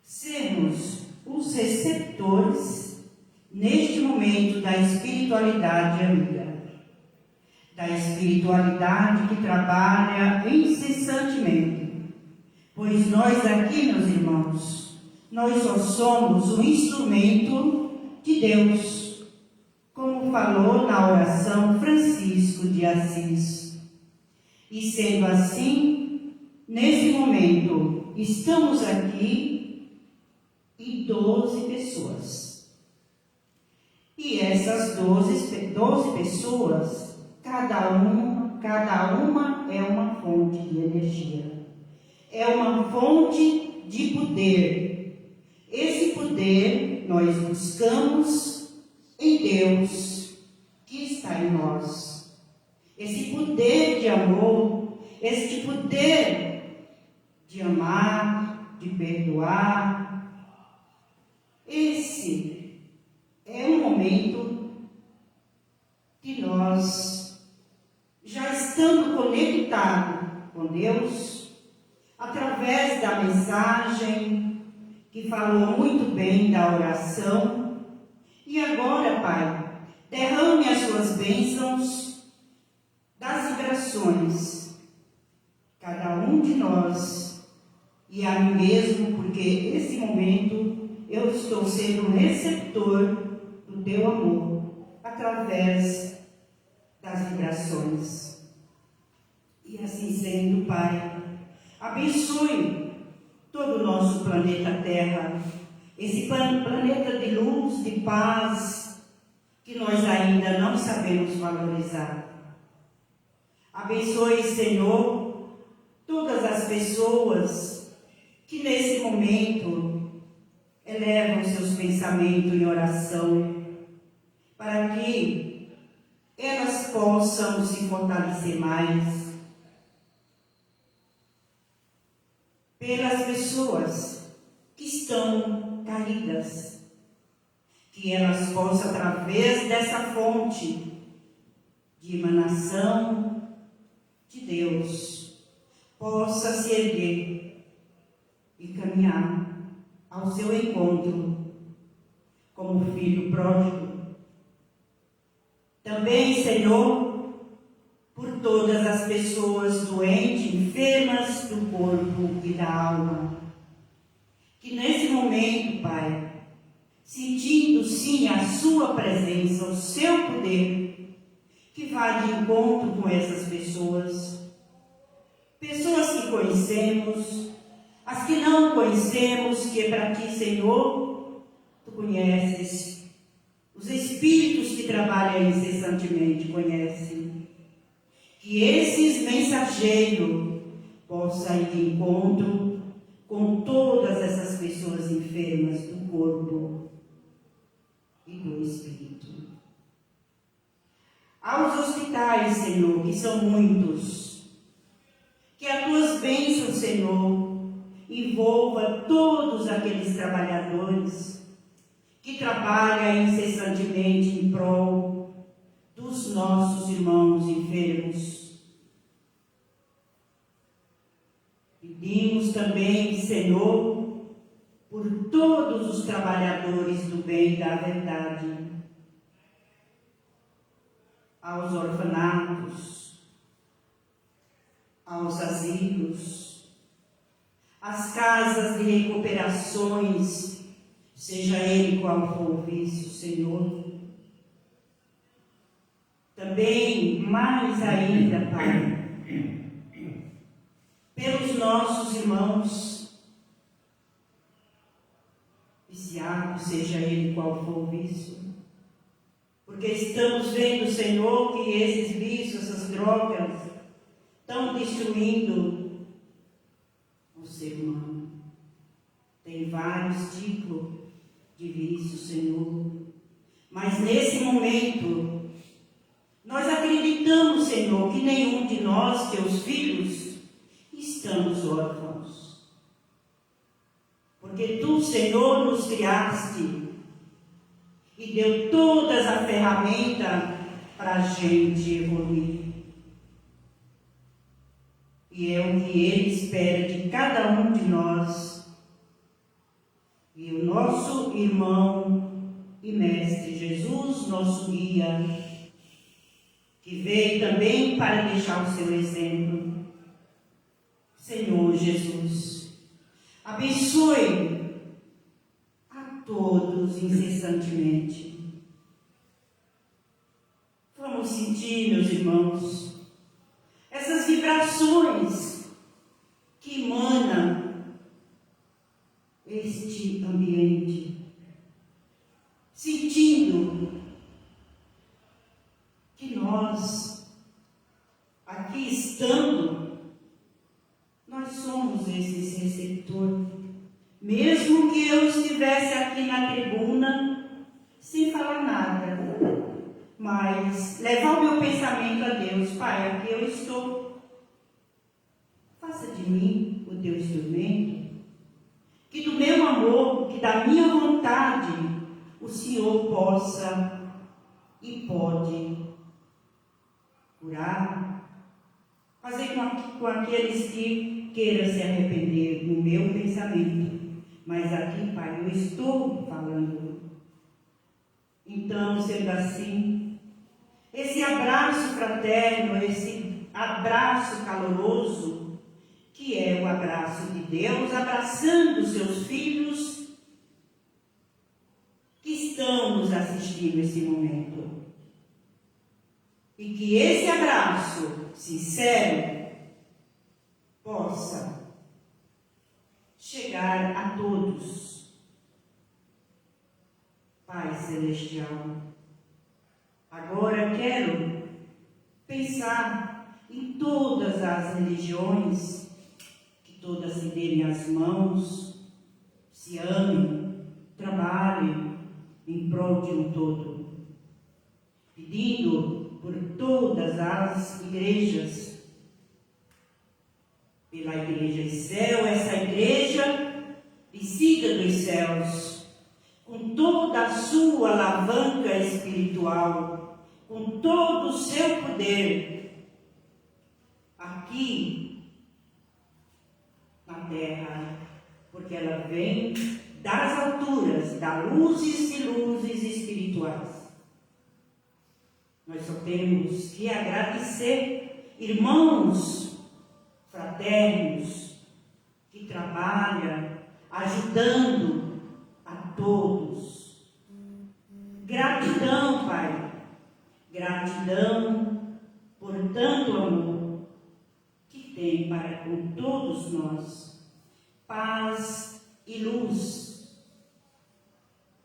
F: sermos os receptores neste momento da espiritualidade amiga, da espiritualidade que trabalha incessantemente, pois nós aqui, meus irmãos, nós só somos um instrumento de Deus, como falou na oração Francisco de Assis. E sendo assim, nesse momento, estamos aqui e 12 pessoas. E essas 12 pessoas, cada uma é uma fonte de energia. É uma fonte de poder. Esse poder nós buscamos em Deus, que está em nós. Esse poder de amor, esse poder de amar, de perdoar, esse é um momento que nós, já estando conectados com Deus, através da mensagem que falou muito bem da oração, e agora, Pai, derrame as Suas bênçãos das vibrações, cada um de nós, e a mim mesmo, porque esse momento eu estou sendo um receptor do teu amor através das vibrações. E assim sendo, Pai, abençoe todo o nosso planeta Terra, esse planeta de luz, de paz, que nós ainda não sabemos valorizar. Abençoe, Senhor, todas as pessoas que nesse momento elevam seus pensamentos em oração, para que elas possam se fortalecer mais pelas pessoas que estão caídas, que elas possam, através dessa fonte de emanação de Deus, possa se erguer e caminhar ao seu encontro como filho pródigo. Também, Senhor, por todas as pessoas doentes, enfermas do corpo e da alma, que nesse momento, Pai, sentindo sim a sua presença, o seu poder, que vá de encontro com essas pessoas que conhecemos, as que não conhecemos, que para ti, Senhor, tu conheces, os espíritos que trabalham incessantemente conhecem, que esses mensageiros possam ir de encontro com todas essas pessoas enfermas do corpo e do espírito. Aos hospitais, Senhor, que são muitos, que as tuas bênçãos, Senhor, envolva todos aqueles trabalhadores que trabalham incessantemente em prol dos nossos irmãos enfermos. Pedimos também, Senhor, por todos os trabalhadores do bem e da verdade, aos orfanatos, aos asilos, às casas de recuperações, seja ele qual for o vício, Senhor. Também, mais ainda, Pai, pelos nossos irmãos viciados, seja ele qual for o vício, porque estamos vendo, Senhor, que esses vícios, essas drogas, estão destruindo o ser humano. Tem vários tipos de vícios, Senhor. Mas nesse momento, nós acreditamos, Senhor, que nenhum de nós, teus filhos, estamos órfãos. Porque tu, Senhor, nos criaste e deu todas as ferramentas para a gente evoluir. E é o que Ele espera de cada um de nós. E o nosso irmão e mestre Jesus, nosso guia, que veio também para deixar o seu exemplo. Senhor Jesus, abençoe a todos incessantemente. Vamos sentir, meus irmãos, essas vibrações que emanam este ambiente, sentindo que nós, aqui estando, nós somos esses receptores. Mesmo que eu estivesse aqui na tribuna, sem falar nada, mas levar o meu pensamento a Deus. Pai, aqui eu estou. Faça de mim o teu instrumento, que do meu amor, que da minha vontade, o Senhor possa e pode curar, fazer com aqueles que queiram se arrepender do meu pensamento. Mas aqui, Pai, eu estou falando. Então, sendo assim, esse abraço fraterno, esse abraço caloroso, que é o abraço de Deus, abraçando seus filhos, contigo esse momento. E que esse abraço sincero possa chegar a todos. Pai Celestial, agora quero pensar em todas as religiões, que todas se deem as mãos, se amem, trabalhem em prol de um todo, pedindo por todas as igrejas, pela Igreja de Céu, essa igreja descida dos céus, com toda a sua alavanca espiritual, com todo o seu poder, aqui na terra, porque ela vem das alturas, da luzes e luzes espirituais. Nós só temos que agradecer, irmãos, fraternos, que trabalham, ajudando a todos. Gratidão, Pai, gratidão por tanto amor que tem para com todos nós. Paz e luz,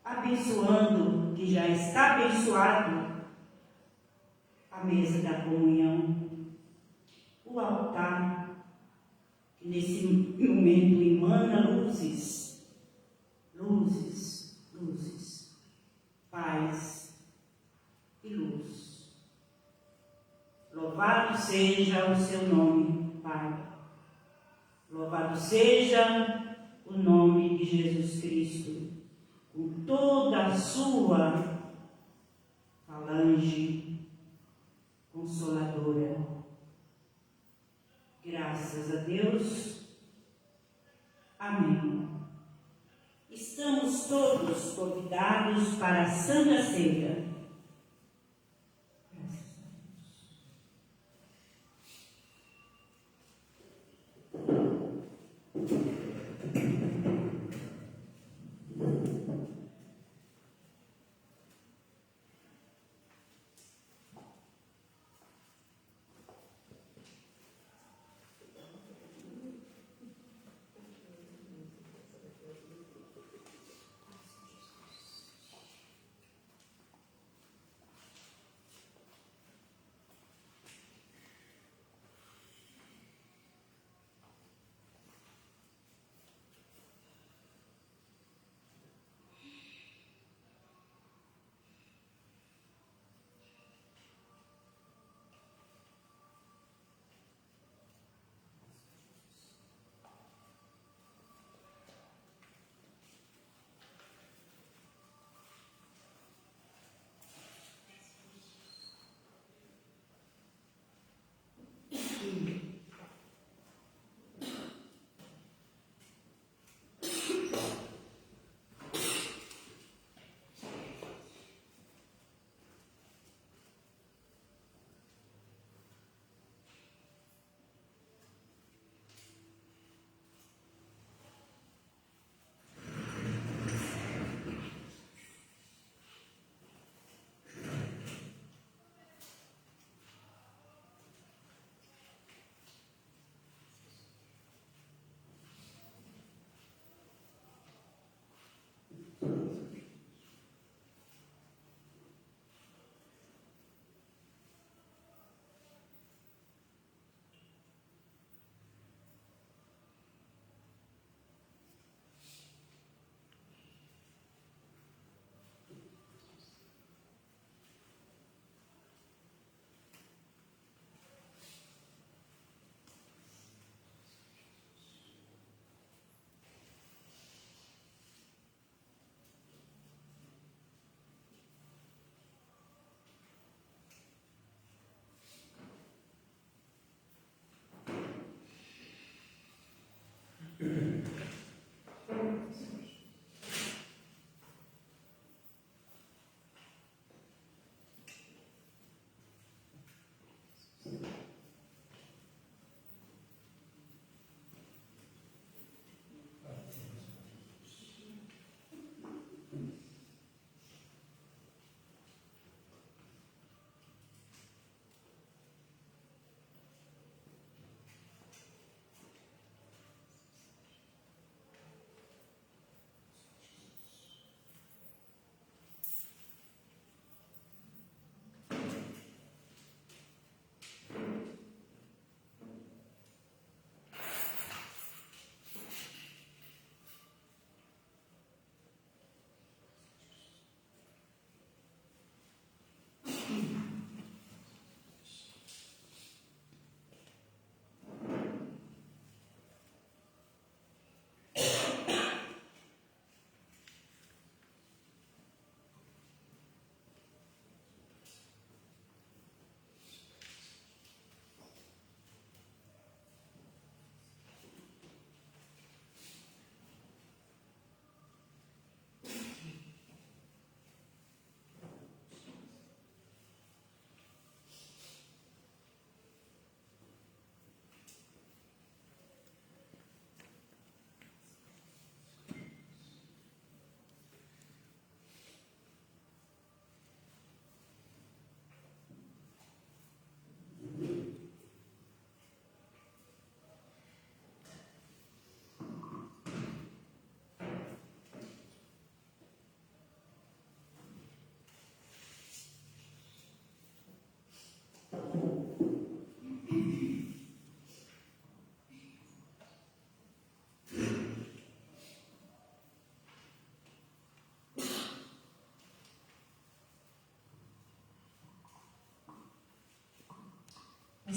F: abençoando, que já está abençoado, a mesa da comunhão, o altar, que nesse momento emana luzes, luzes, luzes, paz e luz. Louvado seja o seu nome, Pai. Louvado seja o nome de Jesus Cristo, com toda a sua falange consoladora. Graças a Deus. Amém. Estamos todos convidados para a Santa Ceia.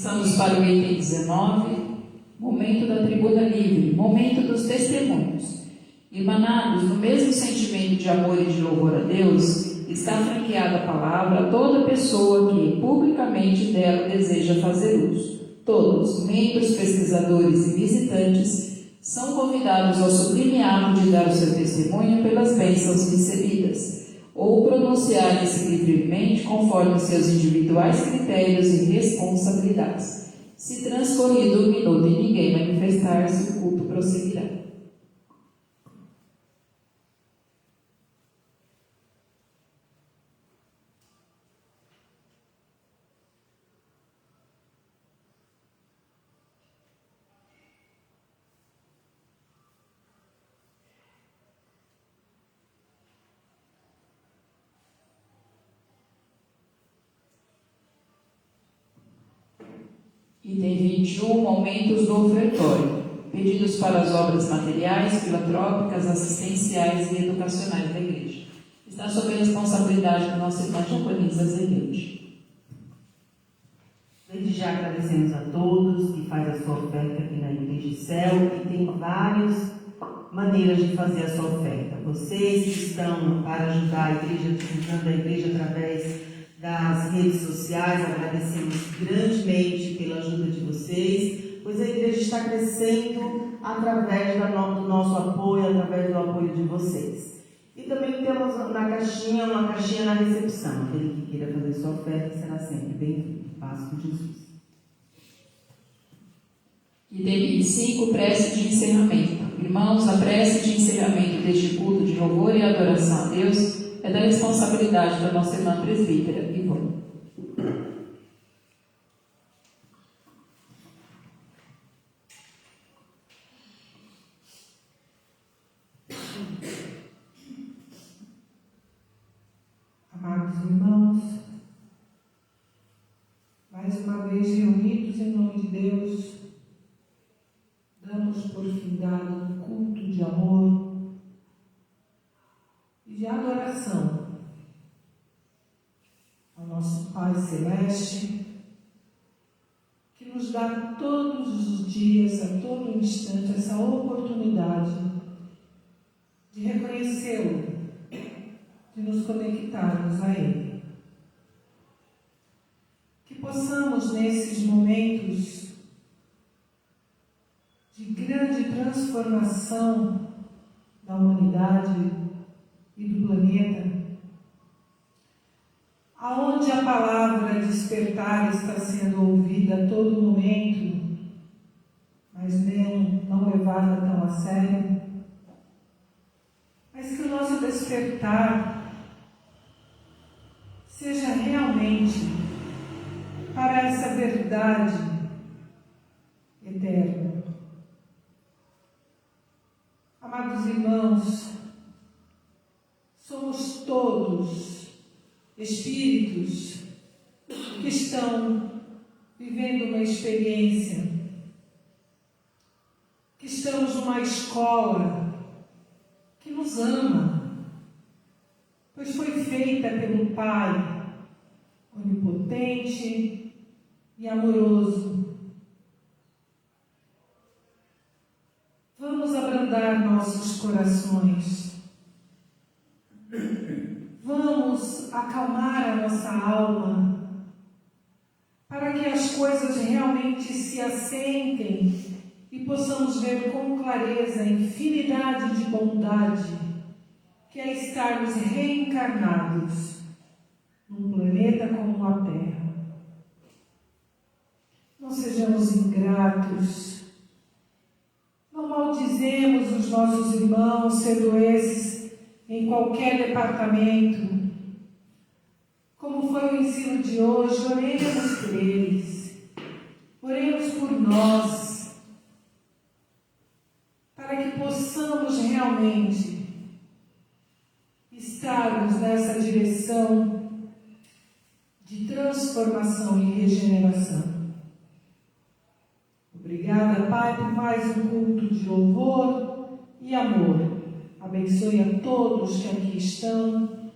B: Passamos para o item 19, momento da tribuna livre, momento dos testemunhos. Irmanados, no mesmo sentimento de amor e de louvor a Deus, está franqueada a palavra a toda pessoa que publicamente dela deseja fazer uso. Todos, membros, pesquisadores e visitantes, são convidados ao sublime ato de dar o seu testemunho pelas bênçãos recebidas, ou pronunciarem-se livremente conforme seus individuais critérios e responsabilidades. Se transcorrido um minuto e ninguém manifestar-se, o culto prosseguirá. Item 21, momentos do ofertório. Pedidos para as obras materiais, filantrópicas, assistenciais e educacionais da Igreja. Está sob a responsabilidade do nosso irmão Jaconisa Azevedo.
C: Desde já agradecemos a todos que faz a sua oferta aqui na Igreja Céu, e tem várias maneiras de fazer a sua oferta. Vocês que estão para ajudar a Igreja, ajudando a Igreja através das redes sociais, agradecemos grandemente pela ajuda de vocês, pois a Igreja está crescendo através do nosso apoio, através do apoio de vocês. E também temos na caixinha, uma caixinha na recepção. Aquele que queira fazer sua oferta será sempre bem-vindo. Paz com Jesus.
B: Item 25, prece de encerramento. Irmãos, a prece de encerramento deste culto de louvor e adoração a Deus é da responsabilidade da nossa irmã presbítera Ivone.
A: Amados irmãos, mais uma vez reunidos em nome de Deus, damos por findado um culto de amor e de adoração ao nosso Pai Celeste, que nos dá todos os dias, a todo instante, essa oportunidade de reconhecê-lo, de nos conectarmos a Ele. Que possamos, nesses momentos de grande transformação da humanidade e do planeta, aonde a palavra despertar está sendo ouvida a todo momento, mas não levada tão a sério, mas que o nosso despertar seja realmente para essa verdade eterna. Amados irmãos, somos todos espíritos que estão vivendo uma experiência, que estamos numa escola que nos ama, pois foi feita pelo Pai onipotente e amoroso. Vamos abrandar nossos corações. Vamos acalmar a nossa alma, para que as coisas realmente se assentem e possamos ver com clareza a infinidade de bondade que é estarmos reencarnados num planeta como a Terra. Não sejamos ingratos, não maldizemos os nossos irmãos, sendo esses em qualquer departamento. Como foi o ensino de hoje, oremos por eles, oremos por nós, para que possamos realmente estarmos nessa direção de transformação e regeneração. Obrigada, Pai, por mais um culto de louvor e amor. Abençoe a todos que aqui estão,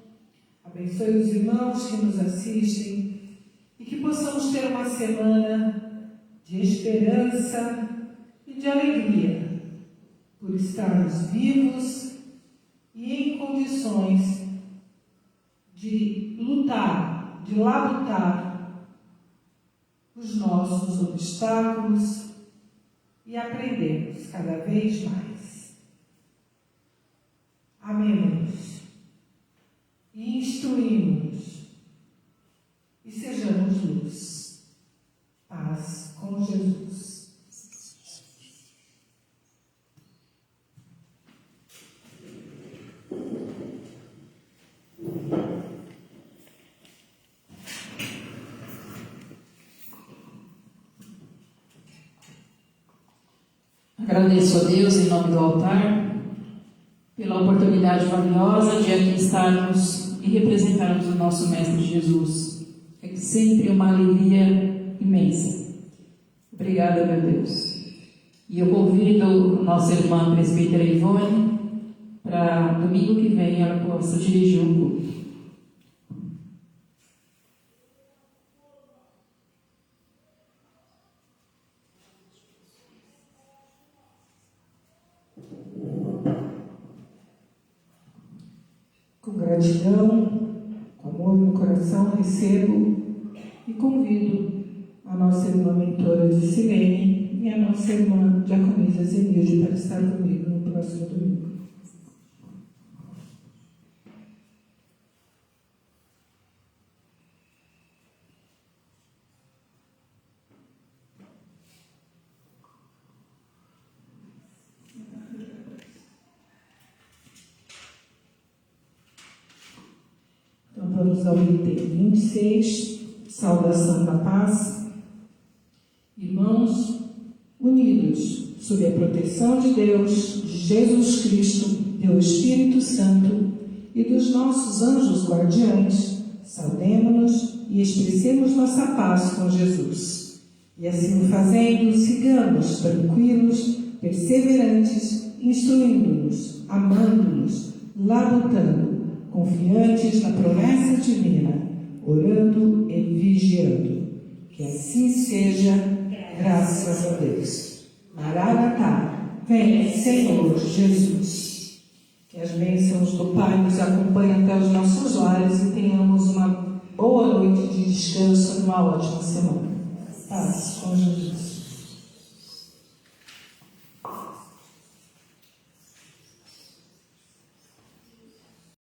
A: abençoe os irmãos que nos assistem e que possamos ter uma semana de esperança e de alegria por estarmos vivos e em condições de lutar, de labutar os nossos obstáculos e aprendermos cada vez mais. Amemos e instruímos e sejamos luz. Paz com Jesus.
B: Agradeço a Deus em nome do altar pela oportunidade valiosa de aqui estarmos e representarmos o nosso Mestre Jesus. É sempre uma alegria imensa. Obrigada, meu Deus. E eu convido nossa irmã presbítera Ivone para domingo que vem ela possa dirigir o culto.
A: Com gratidão, com amor no coração, recebo e convido a nossa irmã mentora de Silene e a nossa irmã diaconisa Zenilde para estar comigo no próximo domingo. Então vamos ao item 26, saudação da paz. Irmãos, unidos sob a proteção de Deus, de Jesus Cristo, do Espírito Santo e dos nossos anjos guardiães, saudemo-nos e expressemos nossa paz com Jesus. E assim fazendo, sigamos tranquilos, perseverantes, instruindo-nos, amando-nos, labutando, confiantes na promessa divina, orando e vigiando. Que assim seja, graças a Deus. Maranatá, vem, Senhor Jesus. Que as bênçãos do Pai nos acompanhem até os nossos lares e tenhamos uma boa noite de descanso e uma ótima semana. Paz com Jesus.